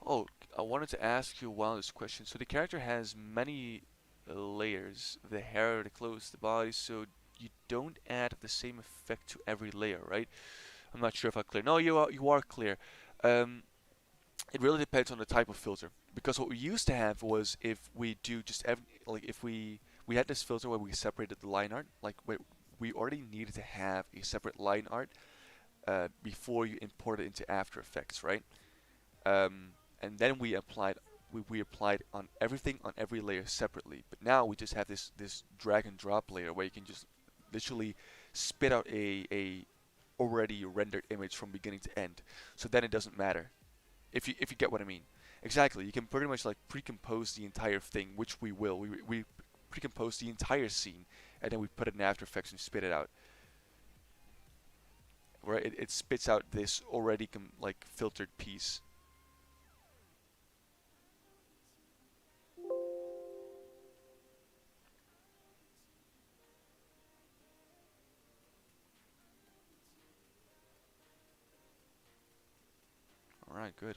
Oh, I wanted to ask you one of this question. So the character has many layers: the hair, the clothes, the body. So you don't add the same effect to every layer, right? I'm not sure if I'm clear. No, you are clear. Um, it really depends on the type of filter. Because what we used to have was if we do just like if we had this filter where we separated the line art, like we already needed to have a separate line art before you import it into After Effects, right? And then we applied on everything on every layer separately. But now we just have this drag and drop layer where you can just literally spit out a already rendered image from beginning to end. So then it doesn't matter if you get what I mean. Exactly. You can pretty much like pre-compose the entire thing, which we will. We pre-compose the entire scene, and then we put it in After Effects and spit it out. Right? It spits out this already like filtered piece. All right, good.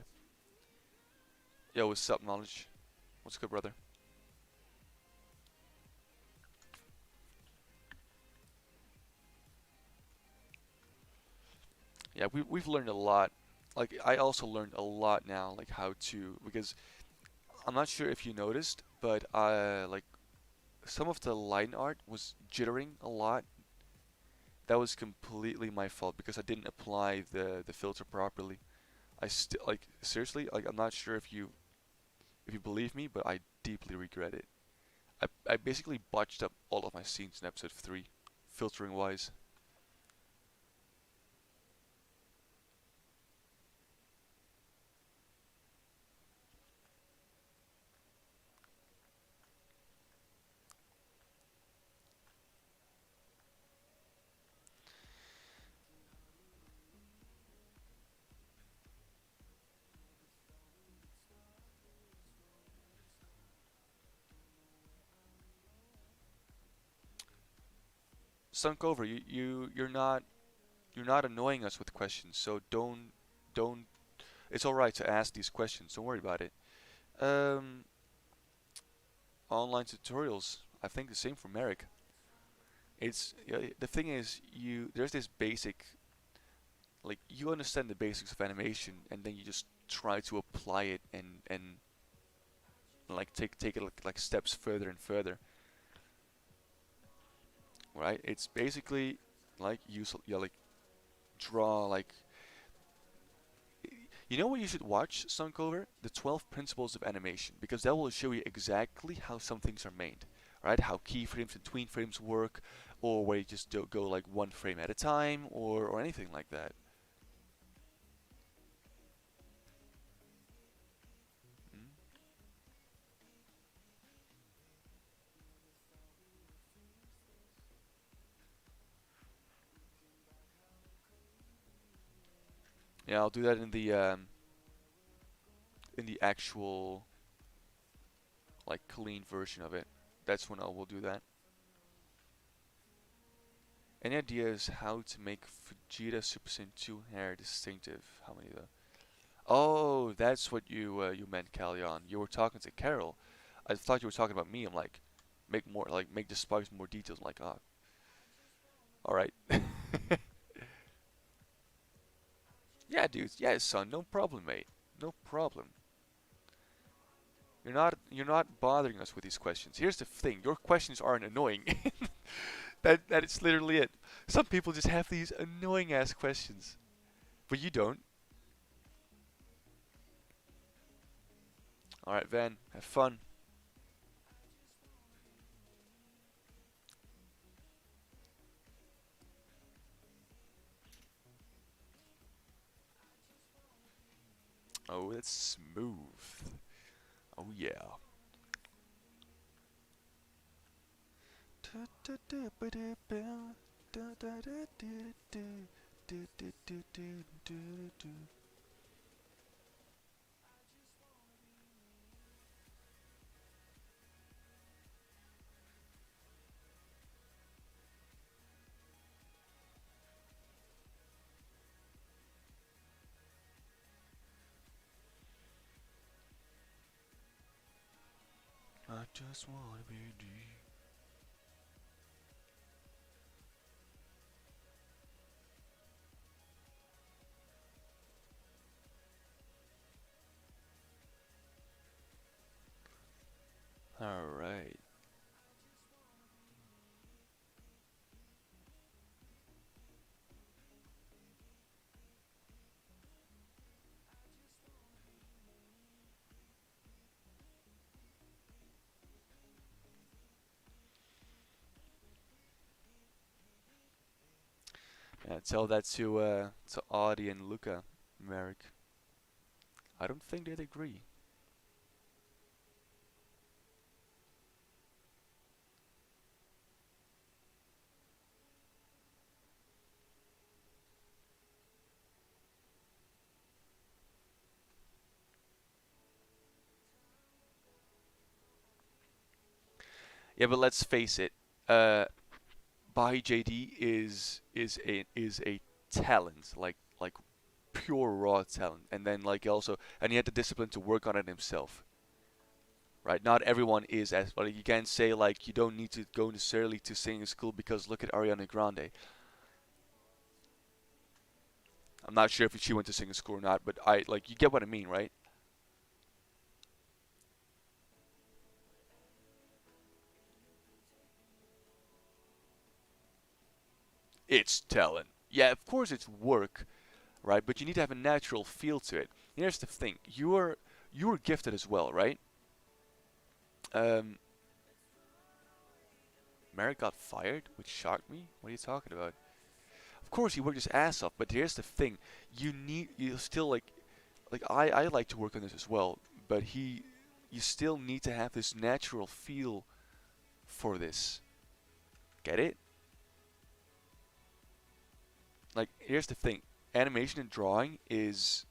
Yo, what's up, knowledge? What's good, brother? Yeah, we've learned a lot. Like I also learned a lot now, like how to because I'm not sure if you noticed, but like some of the line art was jittering a lot. That was completely my fault because I didn't apply the filter properly. I still like seriously, like I'm not sure if you believe me, but I deeply regret it. I basically botched up all of my scenes in episode 3, filtering wise. sunk over. You're not annoying us with questions, so don't. It's all right to ask these questions. Don't worry about it. Um, online tutorials. I think the same for Merrick. It's the thing is you there's this basic like you understand the basics of animation and then you just try to apply it and like take it like steps further and further, right? It's basically like use yeah like draw like you know what you should watch, Suncover? The 12 Principles of Animation, because that will show you exactly how some things are made, right? How keyframes and tween frames work, or where you just don't go like one frame at a time, or anything like that. Mm. Yeah, I'll do that in the actual like clean version of it. That's when I will do that. Any ideas how to make Vegeta Super Saiyan 2 hair distinctive? How many though? Oh, that's what you meant, Callion. You were talking to Carol. I thought you were talking about me. I'm like, make the sparks more details. I'm like, ah, all right. Yeah, dude. Yeah, son. No problem, mate. No problem. You're not bothering us with these questions. Here's the thing. Your questions aren't annoying. That is literally it. Some people just have these annoying ass questions, but you don't. All right, Van. Have fun. Oh, that's smooth. Oh yeah. I just wanna be deep. All right. Yeah, tell that to Audie and Luca, Merrick. I don't think they'd agree. Yeah, but let's face it. Bahi JD is a talent, like pure raw talent, and then like also, and he had the discipline to work on it himself, right? Not everyone is as, but you can't say like you don't need to go necessarily to singing school because look at Ariana Grande. I'm not sure if she went to singing school or not, but I like you get what I mean, right? It's talent. Yeah, of course it's work, right? But you need to have a natural feel to it. Here's the thing: you are gifted as well, right? Um, Merrick got fired, which shocked me. What are you talking about? Of course, he worked his ass off, but here's the thing: you still like I like to work on this as well, but you still need to have this natural feel for this. Get it? Like here's the thing: animation and drawing is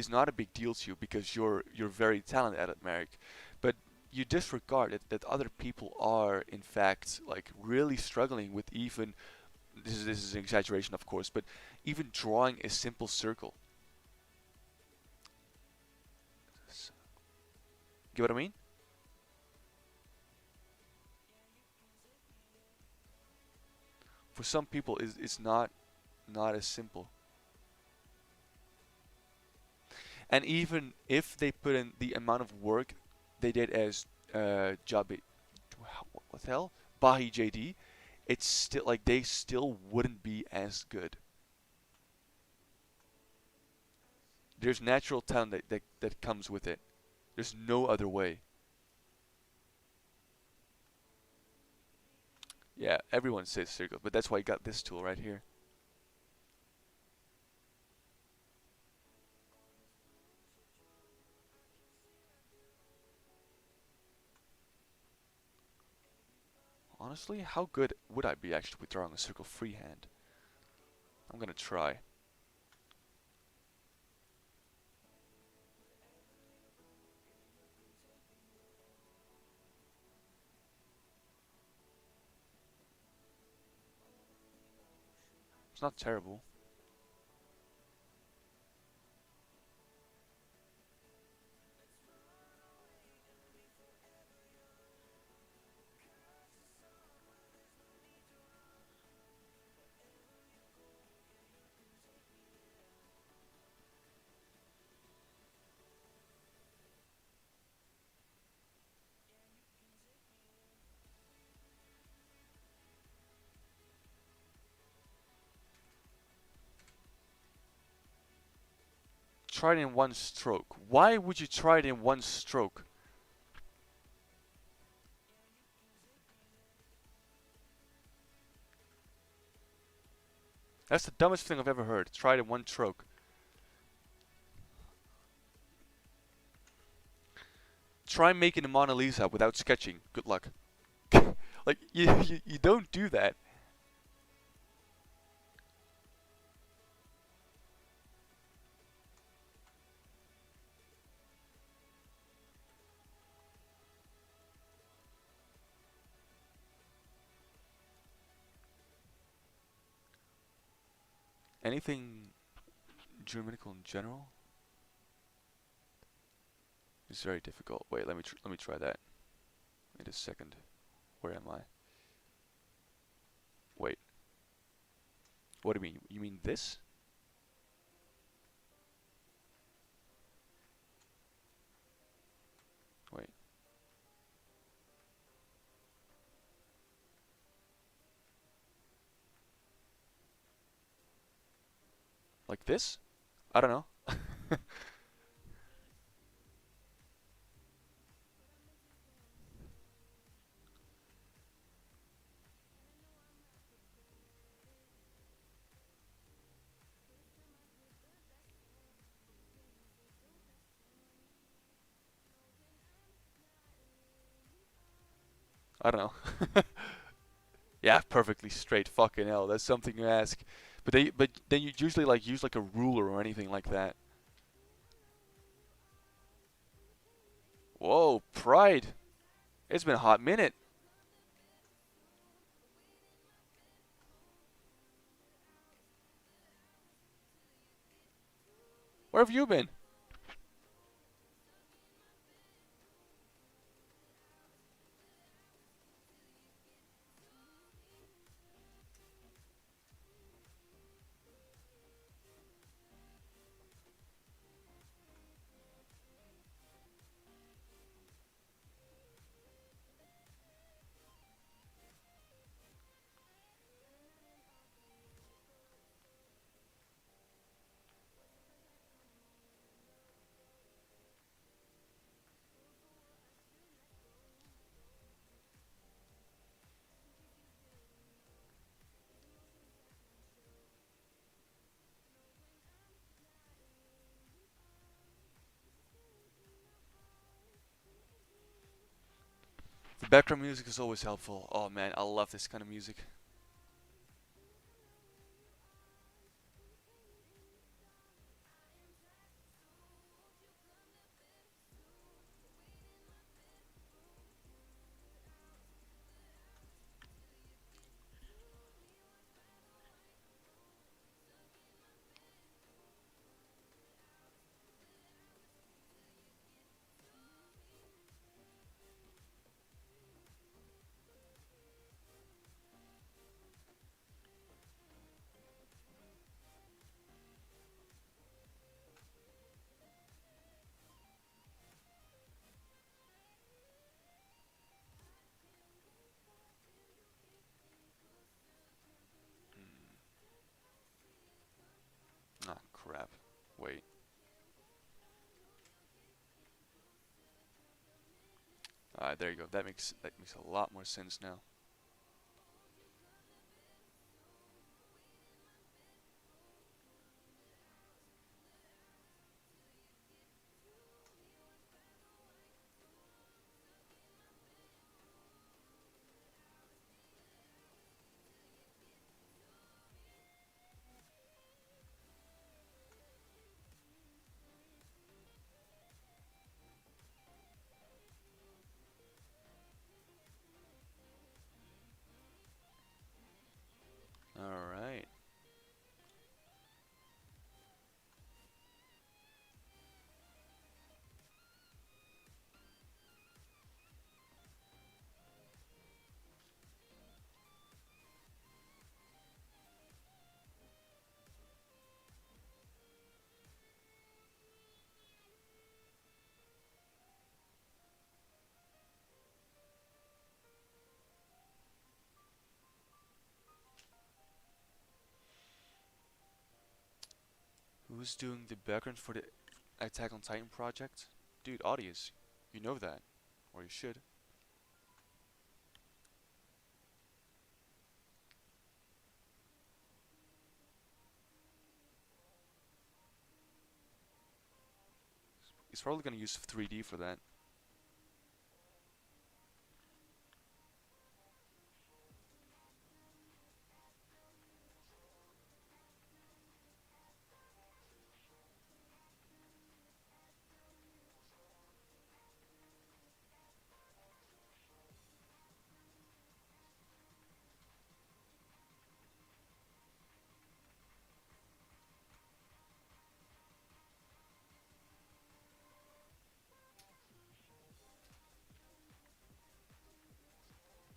not a big deal to you because you're very talented at it, Merrick. But you disregard it that other people are in fact like really struggling with even This is an exaggeration, of course, but even drawing a simple circle. Get what I mean? For some people, it's not as simple. And even if they put in the amount of work they did as Jabi, what the hell, Bahi JD, it's still like they still wouldn't be as good. There's natural talent that comes with it. There's no other way. Yeah, everyone says circle, but that's why I got this tool right here. Honestly, how good would I be actually with drawing a circle freehand? I'm gonna try. It's not terrible. Try it in one stroke. Why would you try it in one stroke? That's the dumbest thing I've ever heard. Try it in one stroke. Try making a Mona Lisa without sketching. Good luck. Like, you don't do that. Anything Germanical in general is very difficult. Wait, let me try that. Wait a second. Where am I? Wait. What do you mean? You mean this? Wait. Like this? I don't know. I don't know. Yeah, perfectly straight. Fucking hell, that's something you ask. But then you usually like use like a ruler or anything like that. Whoa, Pride. It's been a hot minute. Where have you been? The background music is always helpful. Oh man, I love this kind of music. crap. Wait. Alright, there you go. That makes a lot more sense now. Alright. Who's doing the background for the Attack on Titan project? Dude, Audius. You know that. Or you should. He's probably gonna use 3D for that.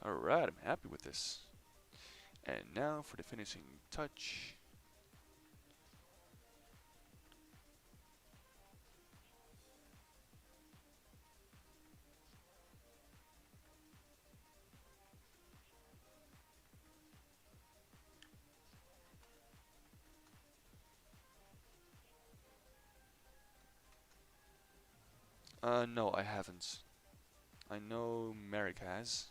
Alright, I'm happy with this. And now for the finishing touch. No, I haven't. I know Merrick has.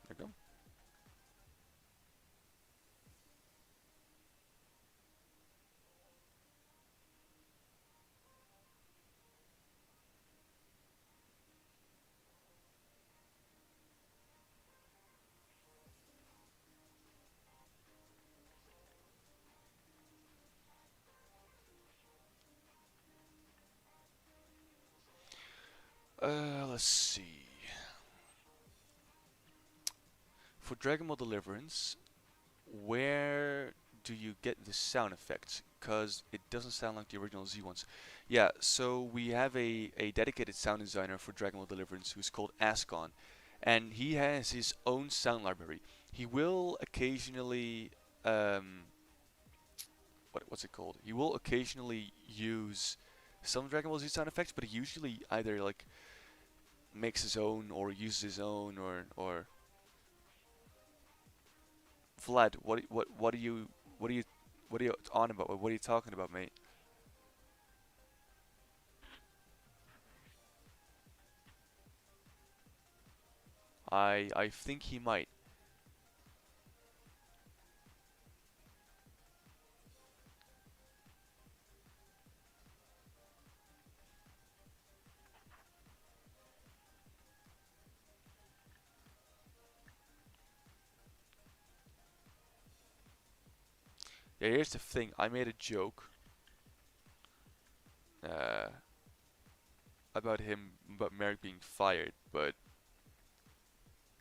There you go. Let's see. For Dragon Ball Deliverance, where do you get the sound effects? Because it doesn't sound like the original Z ones. Yeah, so we have a dedicated sound designer for Dragon Ball Deliverance who's called Ascon, and he has his own sound library. He will occasionally, what's it called? He will occasionally use some Dragon Ball Z sound effects, but he usually either like makes his own or uses his own or Vlad, what are you what are you on about? What are you talking about, mate? I think he might. Yeah, here's the thing. I made a joke uh, about Merrick being fired, but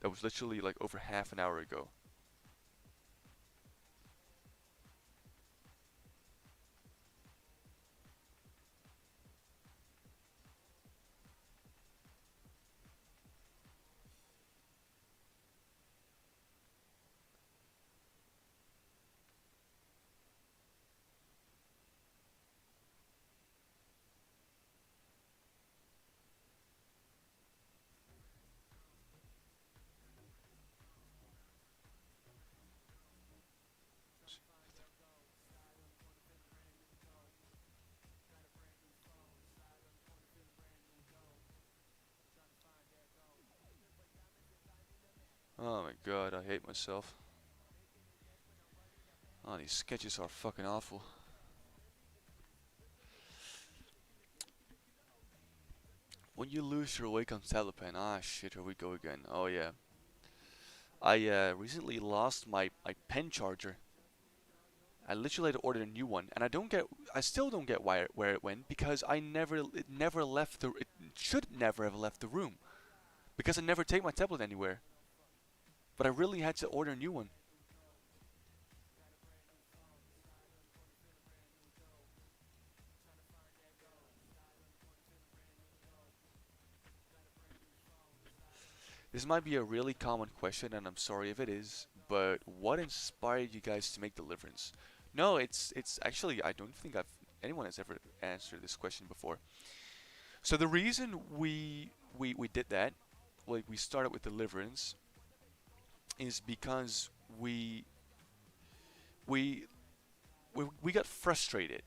that was literally like over half an hour ago. Oh my god, I hate myself. Oh, these sketches are fucking awful. When you lose your Wacom tablet pen, ah shit, here we go again. Oh yeah. I recently lost my pen charger. I literally had to order a new one, and I still don't get where it went because it never left it should never have left the room because I never take my tablet anywhere. But I really had to order a new one. This might be a really common question, and I'm sorry if it is, but what inspired you guys to make Deliverance? No, it's actually I don't think I've anyone has ever answered this question before. So the reason we did that, like we started with Deliverance, is because we we we got frustrated.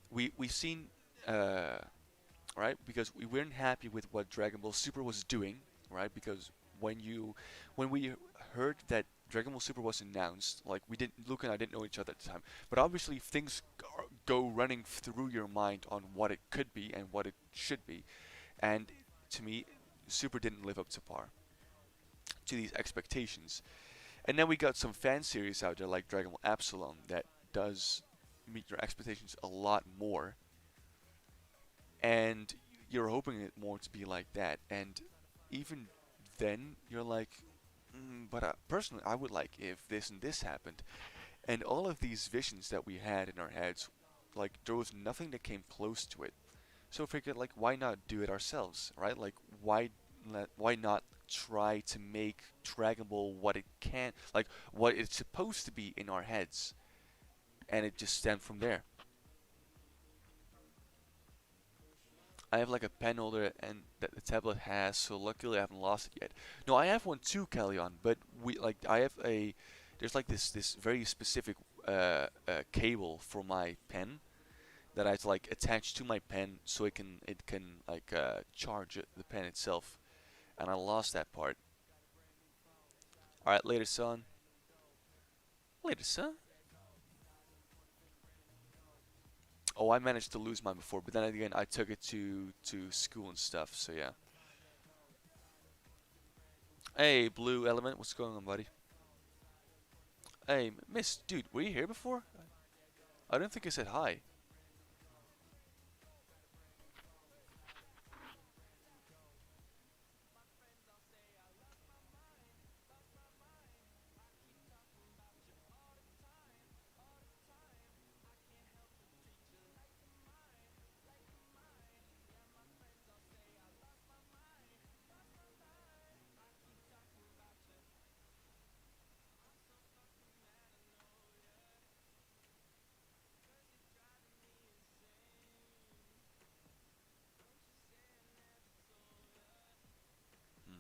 We've seen right because we weren't happy with what Dragon Ball Super was doing, right? Because when you when we heard that Dragon Ball Super was announced, like we didn't Luke and I didn't know each other at the time, but obviously things go running through your mind on what it could be and what it should be, and to me, Super didn't live up to par to these expectations. And then we got some fan series out there like Dragon Ball Epsilon that does meet your expectations a lot more, and you're hoping it more to be like that. And even then, you're like, but personally, I would like if this and this happened. And all of these visions that we had in our heads, like there was nothing that came close to it. So I figured, like, why not do it ourselves, right? Like, why not try to make Dragon Ball what it can, like what it's supposed to be in our heads, and it just stemmed from there. I have like a pen holder and that the tablet has, so luckily I haven't lost it yet. No, I have one too, Kellyon, but I have a there's like this very specific cable for my pen that I have to like attach to my pen so it can like charge the pen itself, and I lost that part. All right, later, son. Later, son. Oh, I managed to lose mine before, but then again I took it to school and stuff. So yeah. Hey, Blue Element, what's going on, buddy? Hey, Miss, dude, were you here before? I don't think I said hi. Hmm.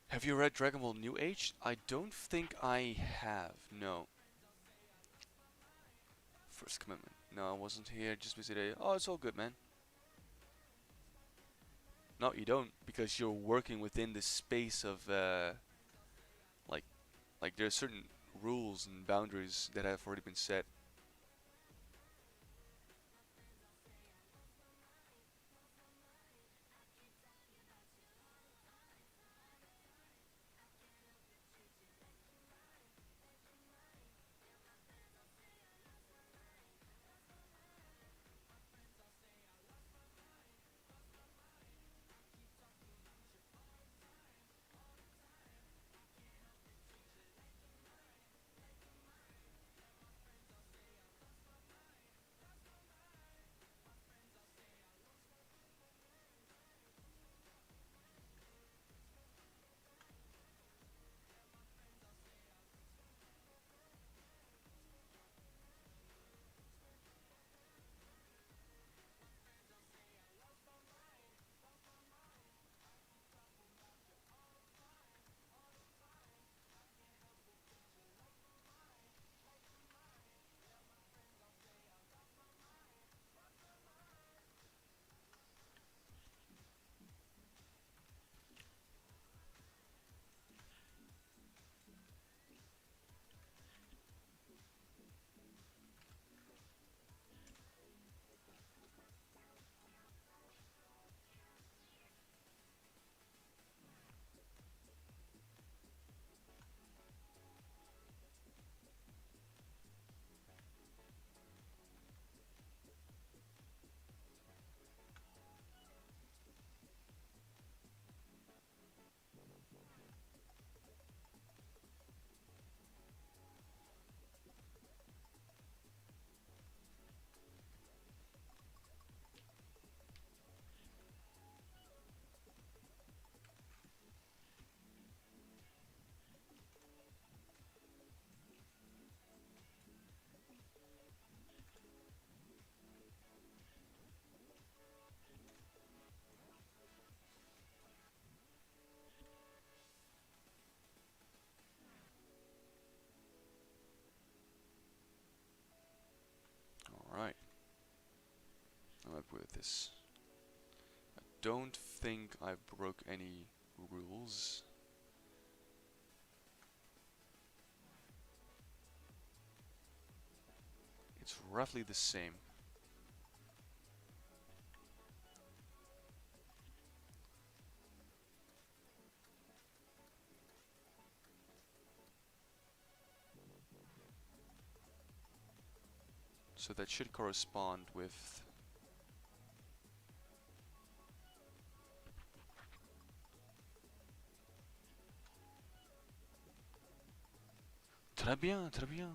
Have you read Dragon Ball New Age? I don't think I have. No. First Commitment. No, I wasn't here. Just visited. Oh, it's all good, man. No, you don't, because you're working within the space of like there are certain rules and boundaries that have already been set. this. I don't think I broke any rules. It's roughly the same. So that should correspond with... Très bien, très bien.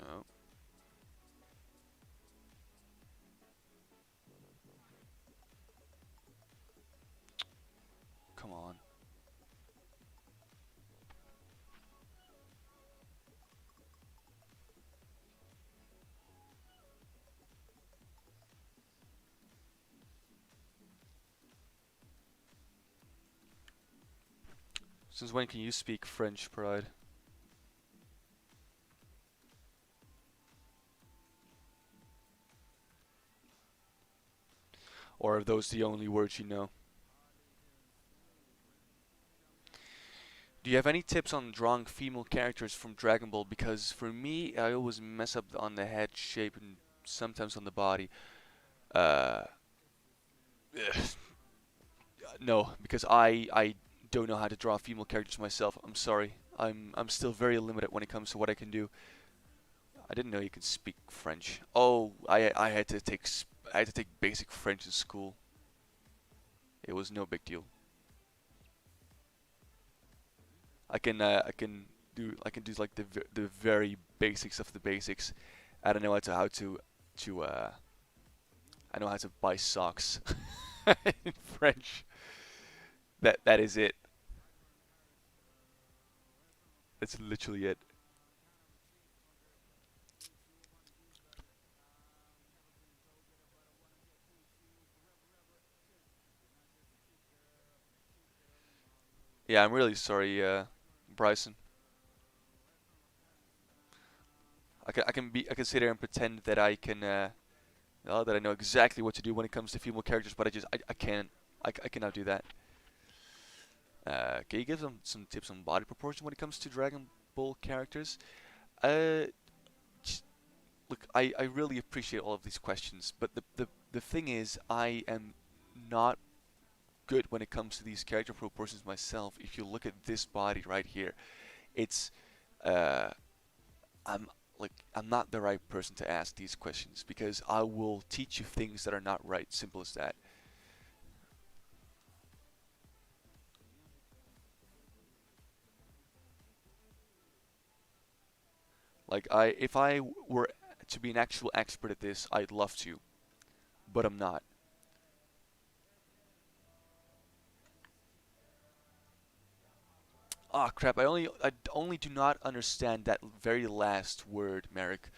Oh, come on. Since when can you speak French, Pride? Or are those the only words you know? Do you have any tips on drawing female characters from Dragon Ball? Because for me, I always mess up on the head shape and sometimes on the body. Uh, no, because I don't know how to draw female characters myself. I'm sorry. I'm still very limited when it comes to what I can do. I didn't know you could speak French. Oh, I had to take I had to take basic French in school. It was no big deal. I can do like the very basics of the basics. I don't know to I know how to buy socks in French. That is it. That's literally it. Yeah, I'm really sorry, Bryson. I can sit there and pretend that I can that I know exactly what to do when it comes to female characters, but I can't. I cannot do that. Can you give some tips on body proportion when it comes to Dragon Ball characters? Uh, look, I really appreciate all of these questions, but the thing is, I am not good when it comes to these character proportions myself. If you look at this body right here, it's uh, I'm I'm not the right person to ask these questions because I will teach you things that are not right. Simple as that. Like if I were to be an actual expert at this, I'd love to, but I'm not. Ah, crap! I only do not understand that very last word, Merrick.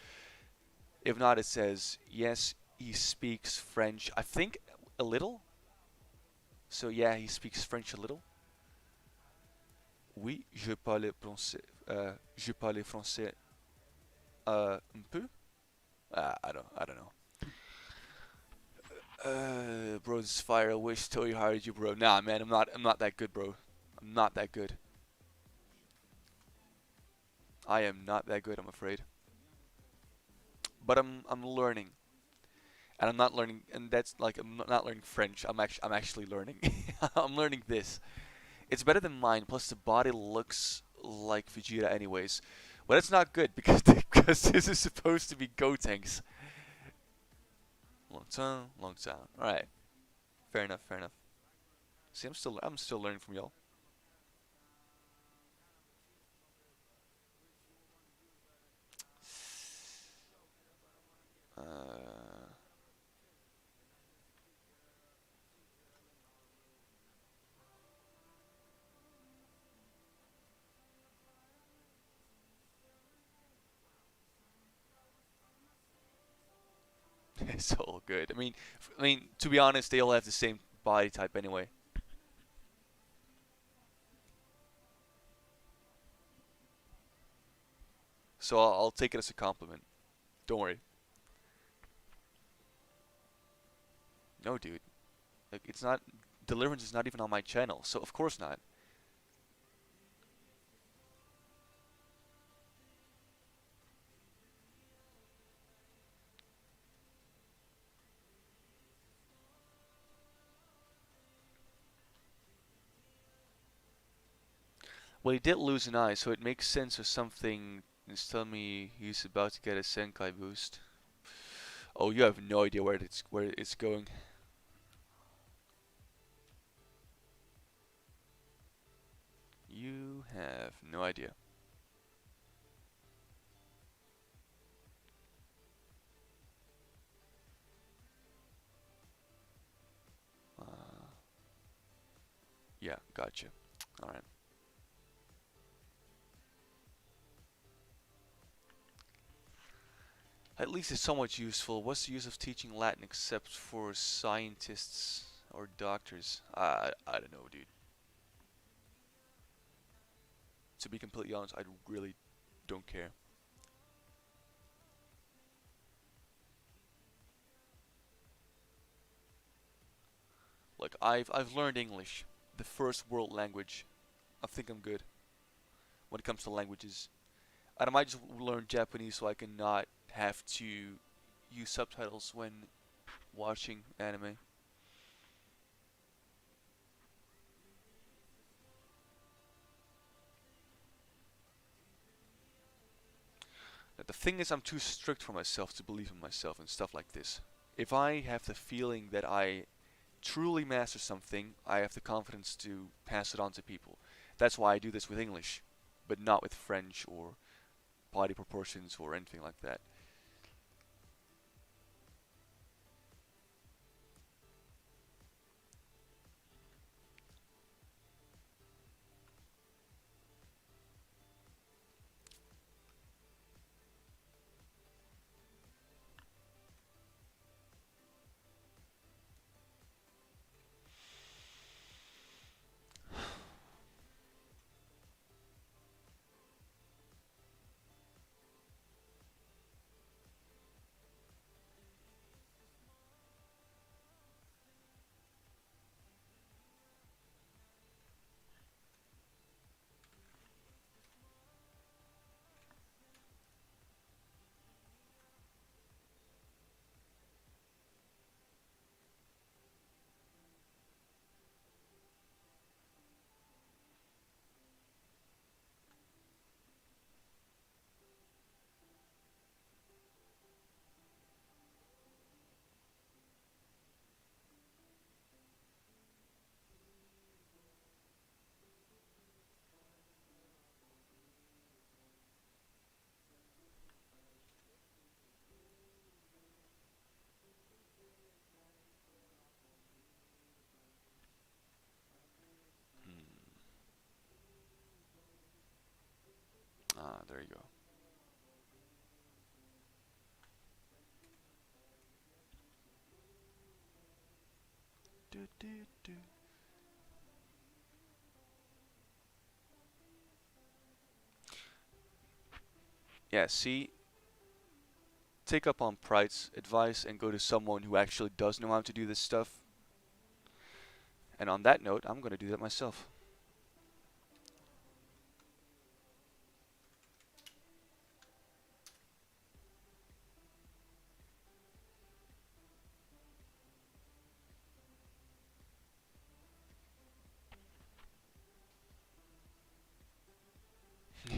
If not, it says yes. He speaks French. I think a little. So yeah, he speaks French a little. Oui, je parle français. Je parle français un peu. I don't know. Bro, this fire. I wish Toy hired you, bro. Nah, man, I'm not that good, bro. I'm not that good. I am not that good, I'm afraid. But I'm learning, and I'm not learning, and that's like not learning French. I'm actually learning. I'm learning this. It's better than mine. Plus, the body looks like Vegeta, anyways. But it's not good because because this is supposed to be Gotenks. Long time, long time. All right, fair enough, fair enough. See, I'm still learning from y'all. Uh, It's all good. I mean, to be honest, they all have the same body type anyway. So I'll take it as a compliment. Don't worry. No, dude. Like, it's not. Deliverance is not even on my channel, so of course not. Well, he did lose an eye, so it makes sense if something is telling me he's about to get a Senkai boost. Oh, you have no idea where it's going. You have no idea. Uh, yeah, gotcha. All right. At least it's somewhat useful. What's the use of teaching Latin except for scientists or doctors? I don't know, dude. To be completely honest, I really don't care. Like I've learned English, the first world language. I think I'm good when it comes to languages. And I might just learn Japanese so I can not have to use subtitles when watching anime. The thing is, I'm too strict for myself to believe in myself and stuff like this. If I have the feeling that I truly master something, I have the confidence to pass it on to people. That's why I do this with English, but not with French or body proportions or anything like that. Hmm. Ah, there you go. Do, do, do. Yeah, see, take up on Pride's advice and go to someone who actually does know how to do this stuff. And on that note, I'm gonna do that myself.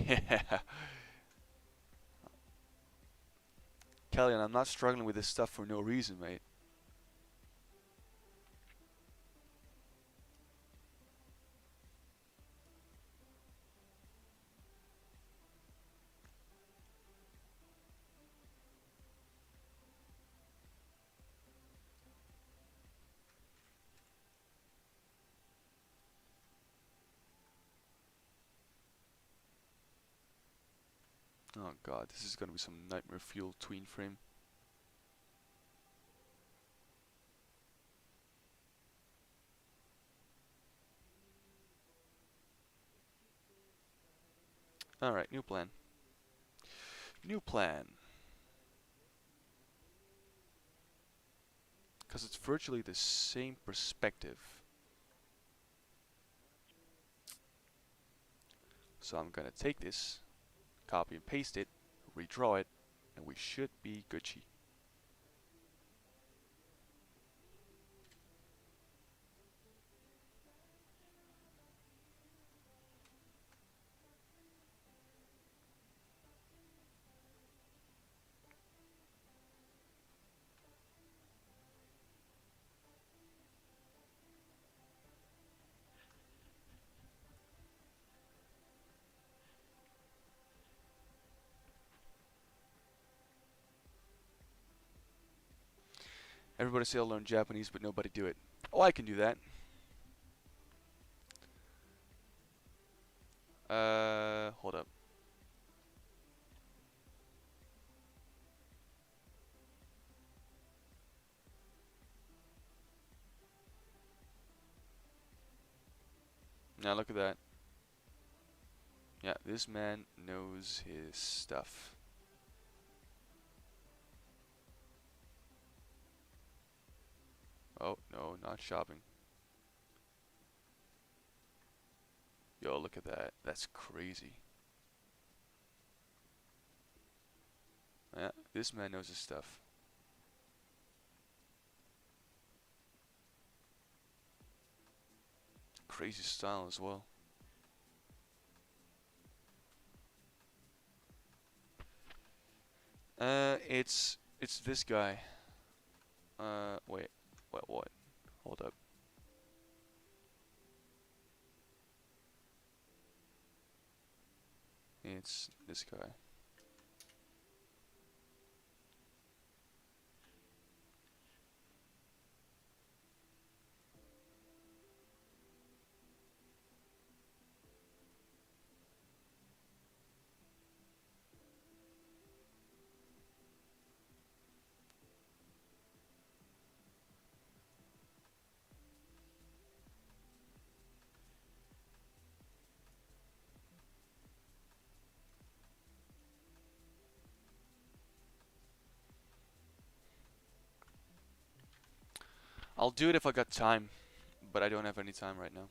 Yeah. Kellyanne, I'm not struggling with this stuff for no reason, mate. Oh god, this is gonna be some nightmare fuel tween frame. Alright, new plan. New plan. Because it's virtually the same perspective. So I'm gonna take this, copy and paste it, redraw it, and we should be Gucci. Everybody say I'll learn Japanese, but nobody do it. Oh, I can do that. Hold up. Now look at that. Yeah, this man knows his stuff. Oh, no, not shopping. Yo, look at that. That's crazy. Yeah, this man knows his stuff. Crazy style as well. It's this guy. Wait, what? Hold up. It's this guy. I'll do it if I got time, but I don't have any time right now.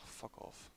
Fuck off.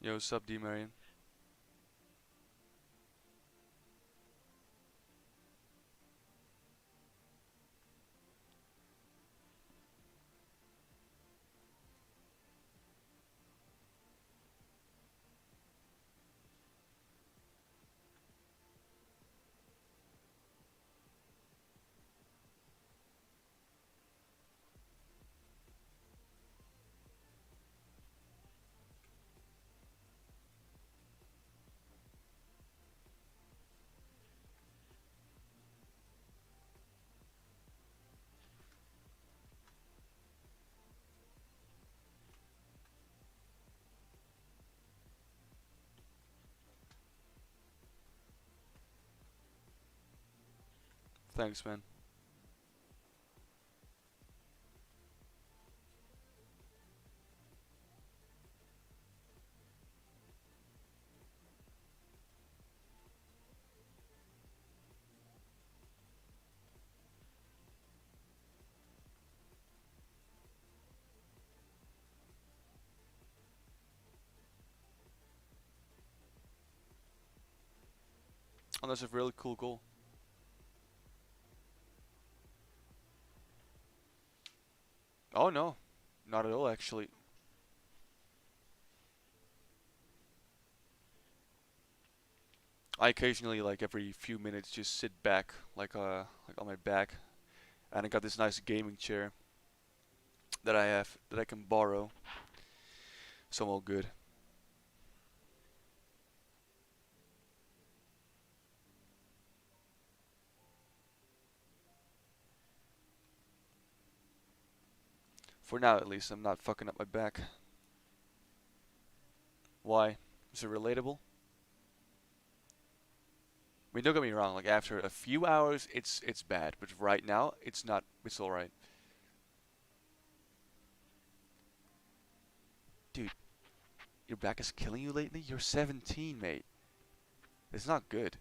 Yo, sub D Marion. Thanks, man. Oh, that's a really cool goal. Oh no, not at all actually. I occasionally, like every few minutes, just sit back, like on my back, and I got this nice gaming chair that I have that I can borrow, so I'm all good. For now, at least, I'm not fucking up my back. Why? Is it relatable? I mean, don't get me wrong. Like after a few hours, it's bad, but right now, it's not. It's all right, dude. Your back is killing you lately. You're 17, mate. It's not good.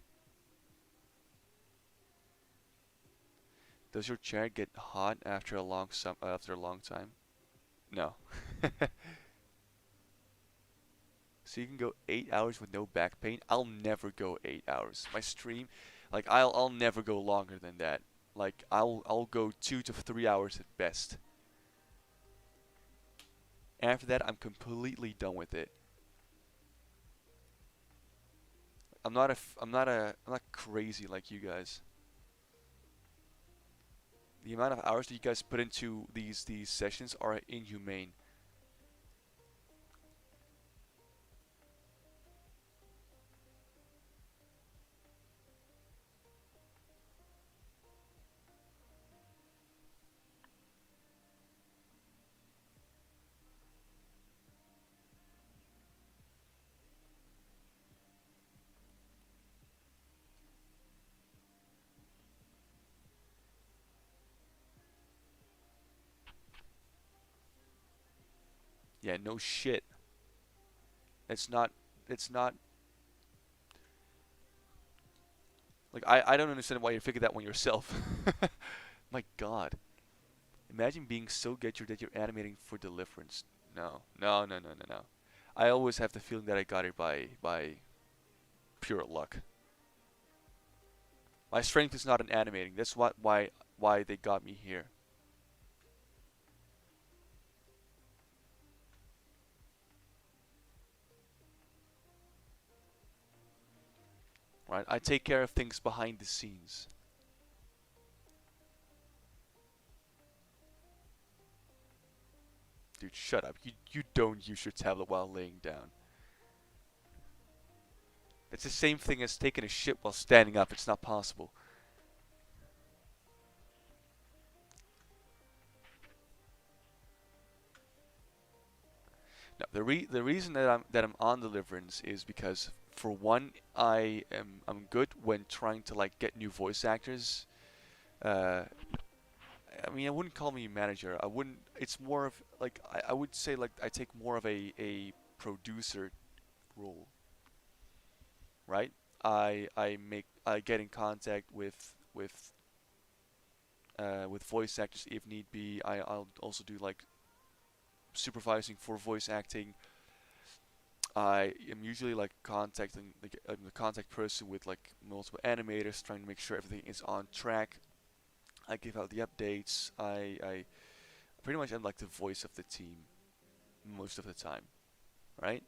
Does your chair get hot after a long time? No. So you can go 8 hours with no back pain. I'll never go 8 hours. My stream, like I'll never go longer than that. Like I'll go 2 to 3 hours at best. After that, I'm completely done with it. I'm not crazy like you guys. The amount of hours that you guys put into these sessions are inhumane. Yeah, no shit. It's not. It's not. Like I don't understand why you figured that one yourself. My God. Imagine being so good that you're animating for Deliverance. No, no, no, no, no, no. I always have the feeling that I got it by pure luck. My strength is not in animating. That's why they got me here. Right? I take care of things behind the scenes. Dude, shut up. You don't use your tablet while laying down. It's the same thing as taking a shit while standing up. It's not possible. No, the reason that I'm on Deliverance is because for one, I'm good when trying to like get new voice actors. Uh, I mean, I wouldn't call me manager. I wouldn't. It's more of like I would say like I take more of a producer role, right? I get in contact with voice actors if need be. I'll also do like supervising for voice acting. I am usually like contacting like I'm the contact person with like multiple animators, trying to make sure everything is on track. I give out the updates. I pretty much am like the voice of the team most of the time, right?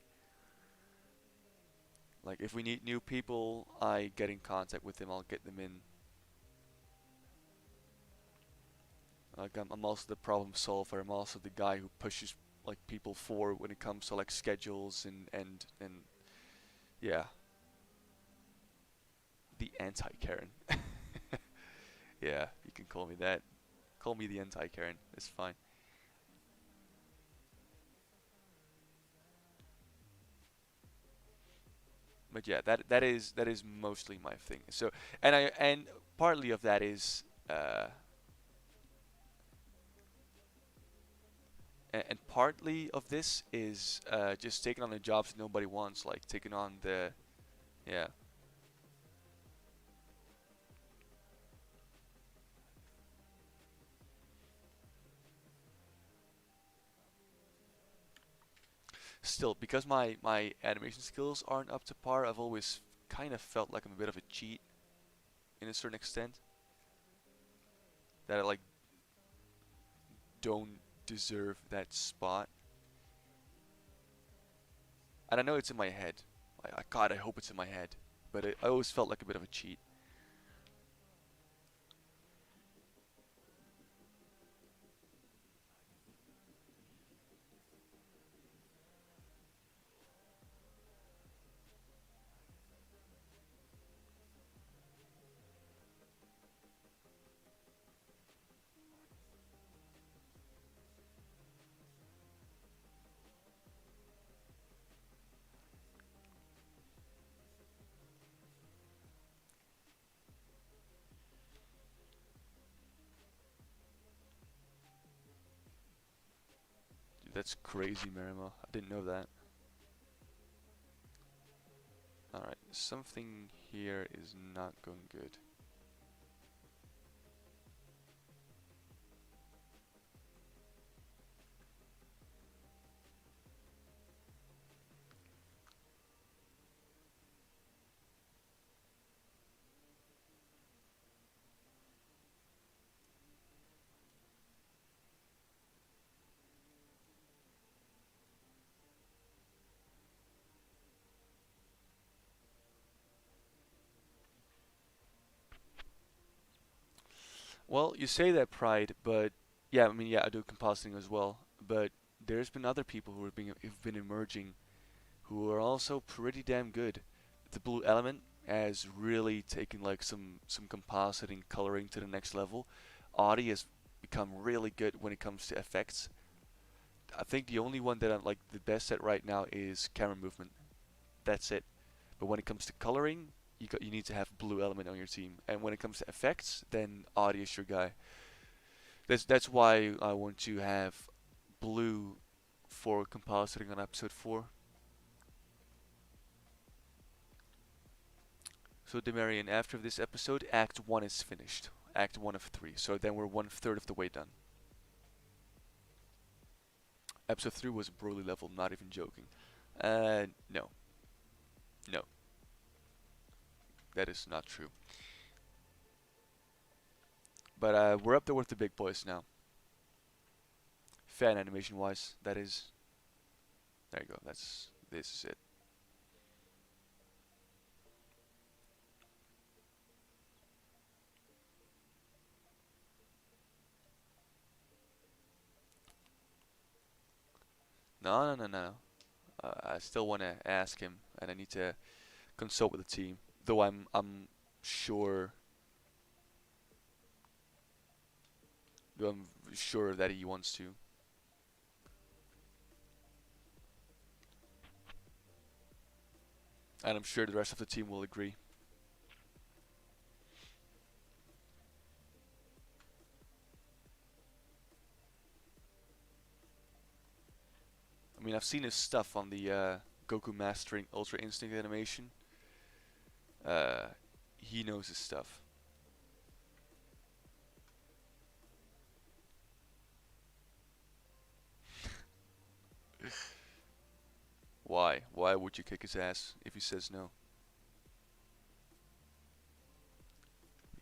Like if we need new people, I get in contact with them. I'll get them in. Like I'm also the problem solver. I'm also the guy who pushes like people forward when it comes to like schedules and yeah, the anti-Karen. Yeah, you can call me that. Call me the anti-Karen. It's fine. But yeah, that is mostly my thing. So and partly of that is and partly of this is just taking on the jobs nobody wants, like taking on the yeah. Still, because my animation skills aren't up to par, I've always kind of felt like I'm a bit of a cheat in a certain extent. That I like don't deserve that spot. And I know it's in my head. God, I hope it's in my head. But I always felt like a bit of a cheat. Dude, that's crazy, Marimo. I didn't know that. Alright, something here is not going good. Well, you say that, Pride, but yeah, I mean, yeah, I do compositing as well. But there's been other people who've been emerging who are also pretty damn good. The Blue Element has really taken like some compositing coloring to the next level. Audi has become really good when it comes to effects. I think the only one that I'm like the best at right now is camera movement. That's it. But when it comes to coloring, you need to have Blue Element on your team. And when it comes to effects, then Audi is your guy. That's why I want to have Blue for compositing on episode 4. So, Demarian, after this episode, Act 1 is finished. Act 1 of 3. So then we're one third of the way done. Episode 3 was Broly level, not even joking. No. No. That is not true. But we're up there with the big boys now. Fan animation wise, that is. There you go. This is it. No, no, no, no. I still want to ask him, and I need to consult with the team. Though I'm sure, though I'm sure that he wants to, and I'm sure the rest of the team will agree. I mean, I've seen his stuff on the Goku mastering Ultra Instinct animation. Uh, he knows his stuff. Why? Why? Why would you kick his ass if he says no?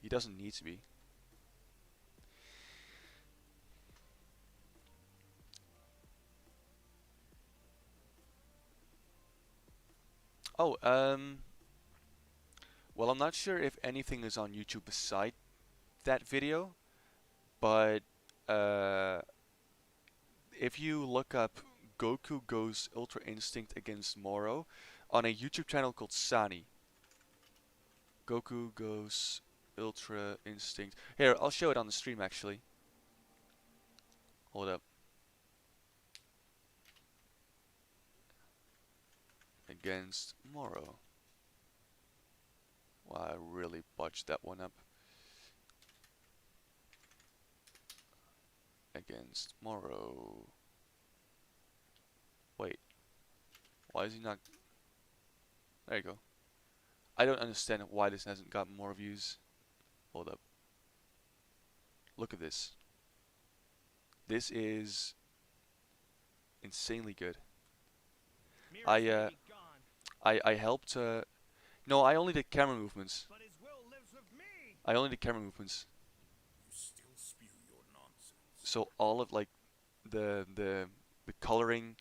He doesn't need to be. Oh, well, I'm not sure if anything is on YouTube beside that video, but uh, if you look up Goku goes Ultra Instinct against Moro on a YouTube channel called Sani, Goku goes Ultra Instinct. Here, I'll show it on the stream actually. Hold up. Against Moro. Wow, I really botched that one up. Against Moro. Wait. Why is he not... There you go. I don't understand why this hasn't gotten more views. Hold up. Look at this. This is insanely good. I helped. No, I only did camera movements. I only did camera movements. So all of like the coloring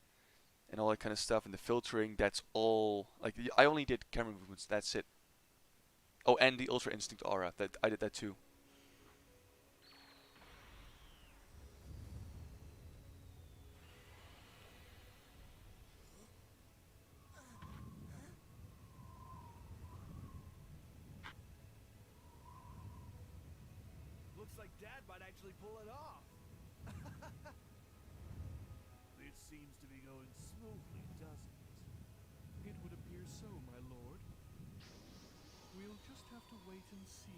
and all that kind of stuff and the filtering, that's all like I only did camera movements. That's it. Oh, and the Ultra Instinct aura. That I did that too. Looks like Dad might actually pull it off. It seems to be going smoothly, doesn't it? It would appear so, my lord. We'll just have to wait and see.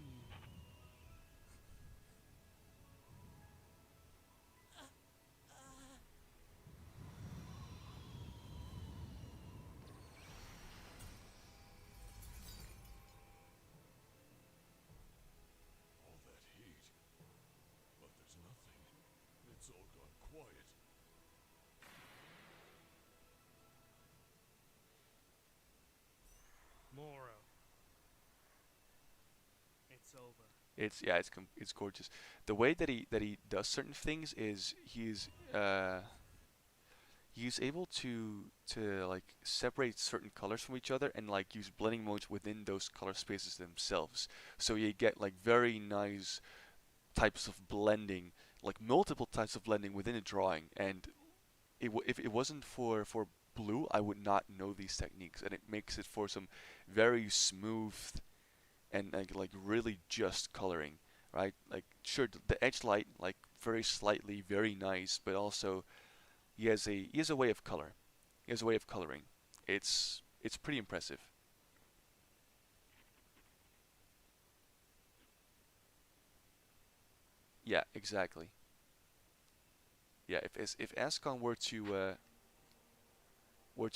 All that heat, but there's nothing. It's all gone quiet. Moro. It's over. It's yeah, it's gorgeous. The way that he does certain things is he's able to like separate certain colors from each other and like use blending modes within those color spaces themselves. So you get like very nice types of blending, like multiple types of blending within a drawing. And if it wasn't for blue, I would not know these techniques, and it makes it for some very smooth and like really just coloring, right? Like sure, the edge light like very slightly, very nice, but also he has a way of color. He has a way of coloring. It's pretty impressive. Yeah, exactly. Yeah, if Ascon were to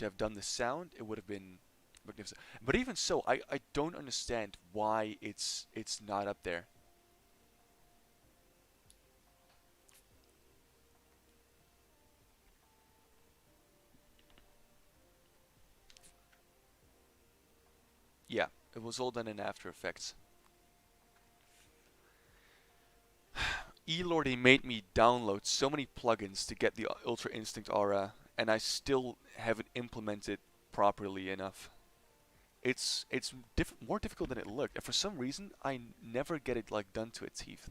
have done the sound, it would have been magnificent. But even so, I don't understand why it's not up there. Yeah, it was all done in After Effects. Elordy made me download so many plugins to get the Ultra Instinct Aura, and I still haven't implemented properly enough. It's more difficult than it looked, and for some reason I never get it like done to its teeth.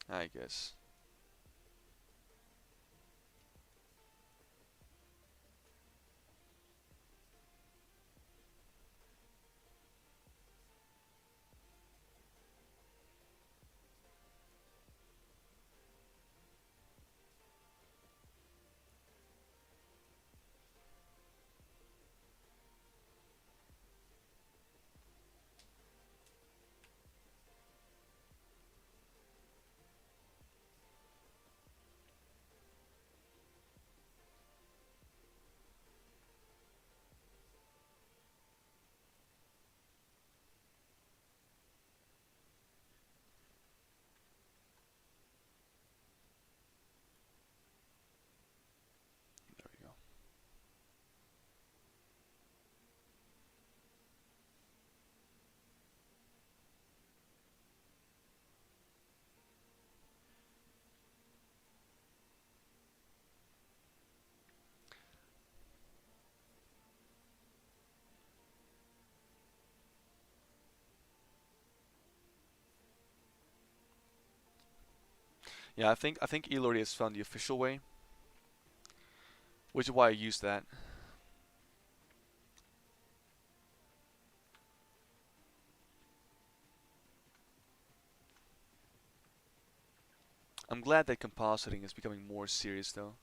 I guess. Yeah, I think Elordi has found the official way, which is why I use that. I'm glad that compositing is becoming more serious though.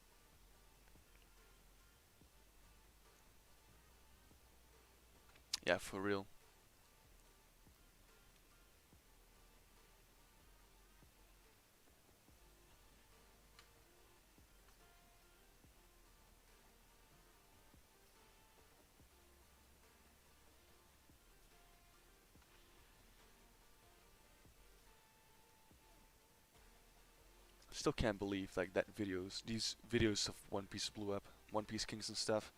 Yeah, for real. Still can't believe like that these videos of One Piece blew up, One Piece Kings and stuff.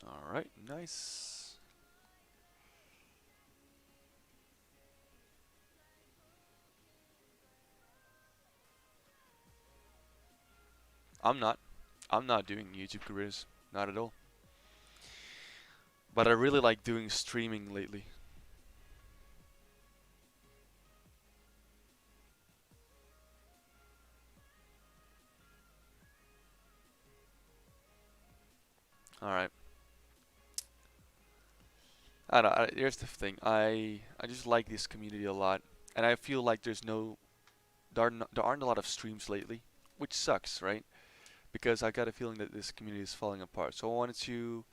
All right, nice. I'm not. I'm not doing YouTube careers, not at all. But I really like doing streaming lately. All right. I don't. Here's the thing. I just like this community a lot, and I feel like there aren't a lot of streams lately, which sucks, right? Because I got a feeling that this community is falling apart. So I wanted to,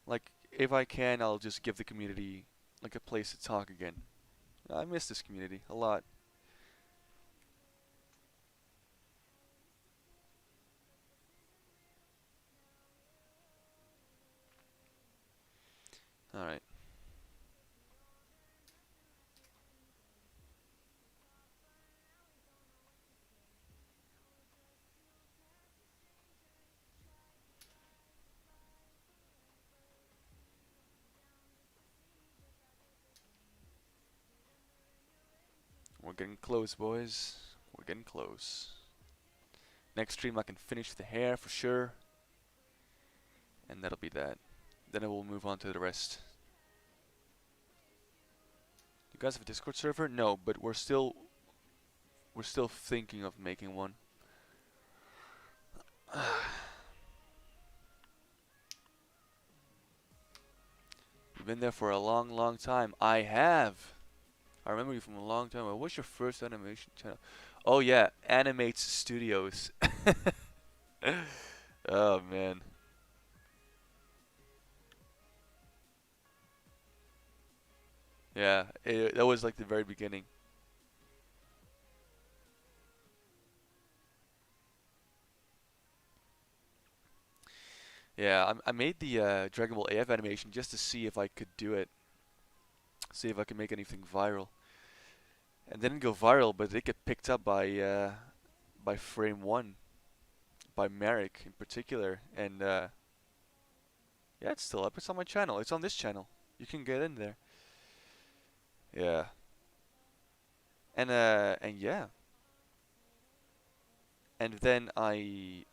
like, if I can, I'll just give the community like a place to talk again. I miss this community a lot. All right. We're getting close, boys. We're getting close. Next stream I can finish the hair for sure, and that'll be that. Then I will move on to the rest. You guys have a Discord server? No, but we're still thinking of making one. You've been there for a long, long time. I have. I remember you from a long time. What's your first animation channel? Oh yeah, Animates Studios. Oh man. Yeah, that was like the very beginning. Yeah, I made the Dragon Ball AF animation just to see if I could do it, see if I could make anything viral. And didn't go viral, but it get picked up by Frame One, by Merrick in particular, and yeah, it's still up. It's on my channel. It's on this channel. You can get in there. Yeah, and yeah, and then I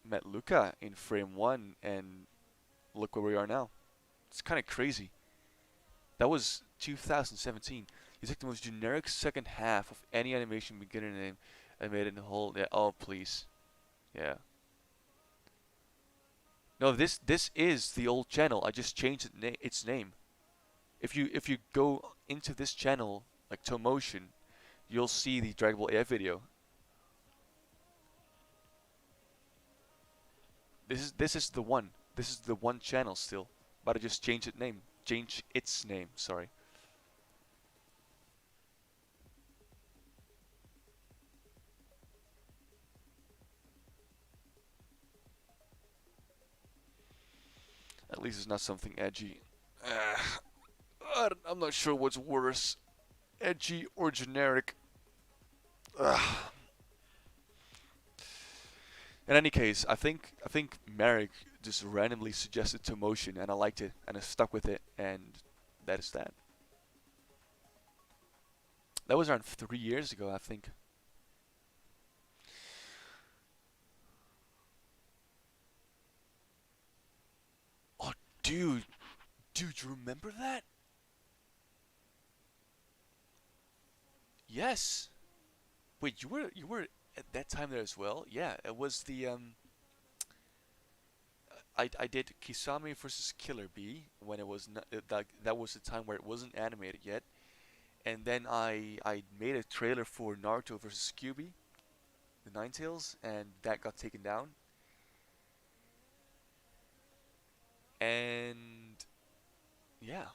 met Luca in Frame One, and look where we are now. It's kind of crazy. That was 2017. You took the most generic second half of any animation beginner name and made it in the whole. Yeah. Oh please. Yeah. No, this is the old channel. I just changed its name. If you go into this channel like to motion, you'll see the Dragon Ball AF video. This is the one. This is the one channel still, but I just changed its name. Change its name. Sorry. At least it's not something edgy. I'm not sure what's worse, edgy or generic. Ugh. In any case, I think Merrick just randomly suggested to motion, and I liked it, and I stuck with it, and that is that. That was around 3 years ago, I think. Oh, dude, dude, you remember that? Yes. Wait, you were at that time there as well? Yeah, it was the I did Kisame versus Killer Bee when it was not, that was the time where it wasn't animated yet, and then I made a trailer for Naruto versus Scooby, the Ninetales, and that got taken down. And yeah,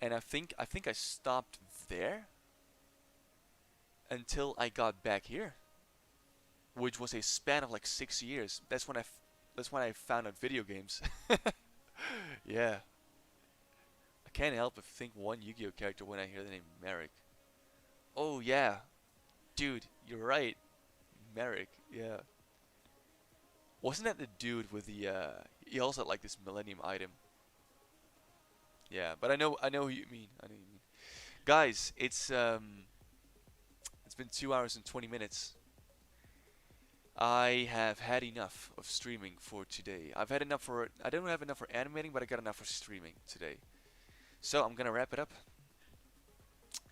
and I think I stopped there until I got back here, which was a span of like 6 years. That's when I found out video games. Yeah, I can't help but think one Yu-Gi-Oh character when I hear the name Merrick. Oh yeah, dude, you're right, Merrick. Yeah, wasn't that the dude with the? He also had like this Millennium item. Yeah, but I know who you mean. I know who you mean. Guys, it's been 2 hours and 20 minutes. I have had enough of streaming for today. I've had enough for. I don't have enough for animating, but I got enough for streaming today. So I'm gonna wrap it up.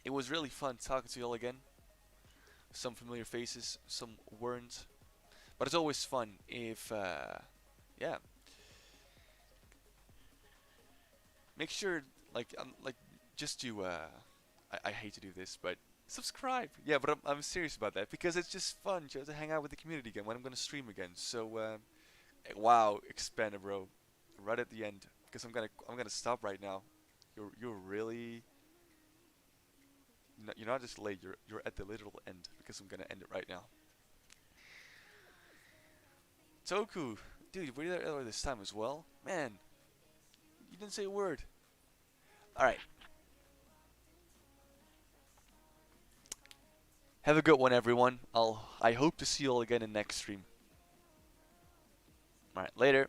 It was really fun talking to you all again. Some familiar faces, some weren't. But it's always fun if, yeah. Make sure, like, just to, I hate to do this, but subscribe. Yeah, but I'm serious about that because it's just fun just to hang out with the community again when I'm gonna stream again. So, wow, expanded, bro, right at the end because I'm gonna stop right now. You're really, you're not just late. You're at the literal end because I'm gonna end it right now. Toku, dude, were you there earlier this time as well? Man, you didn't say a word. All right, have a good one, everyone. I hope to see you all again in next stream. All right, later.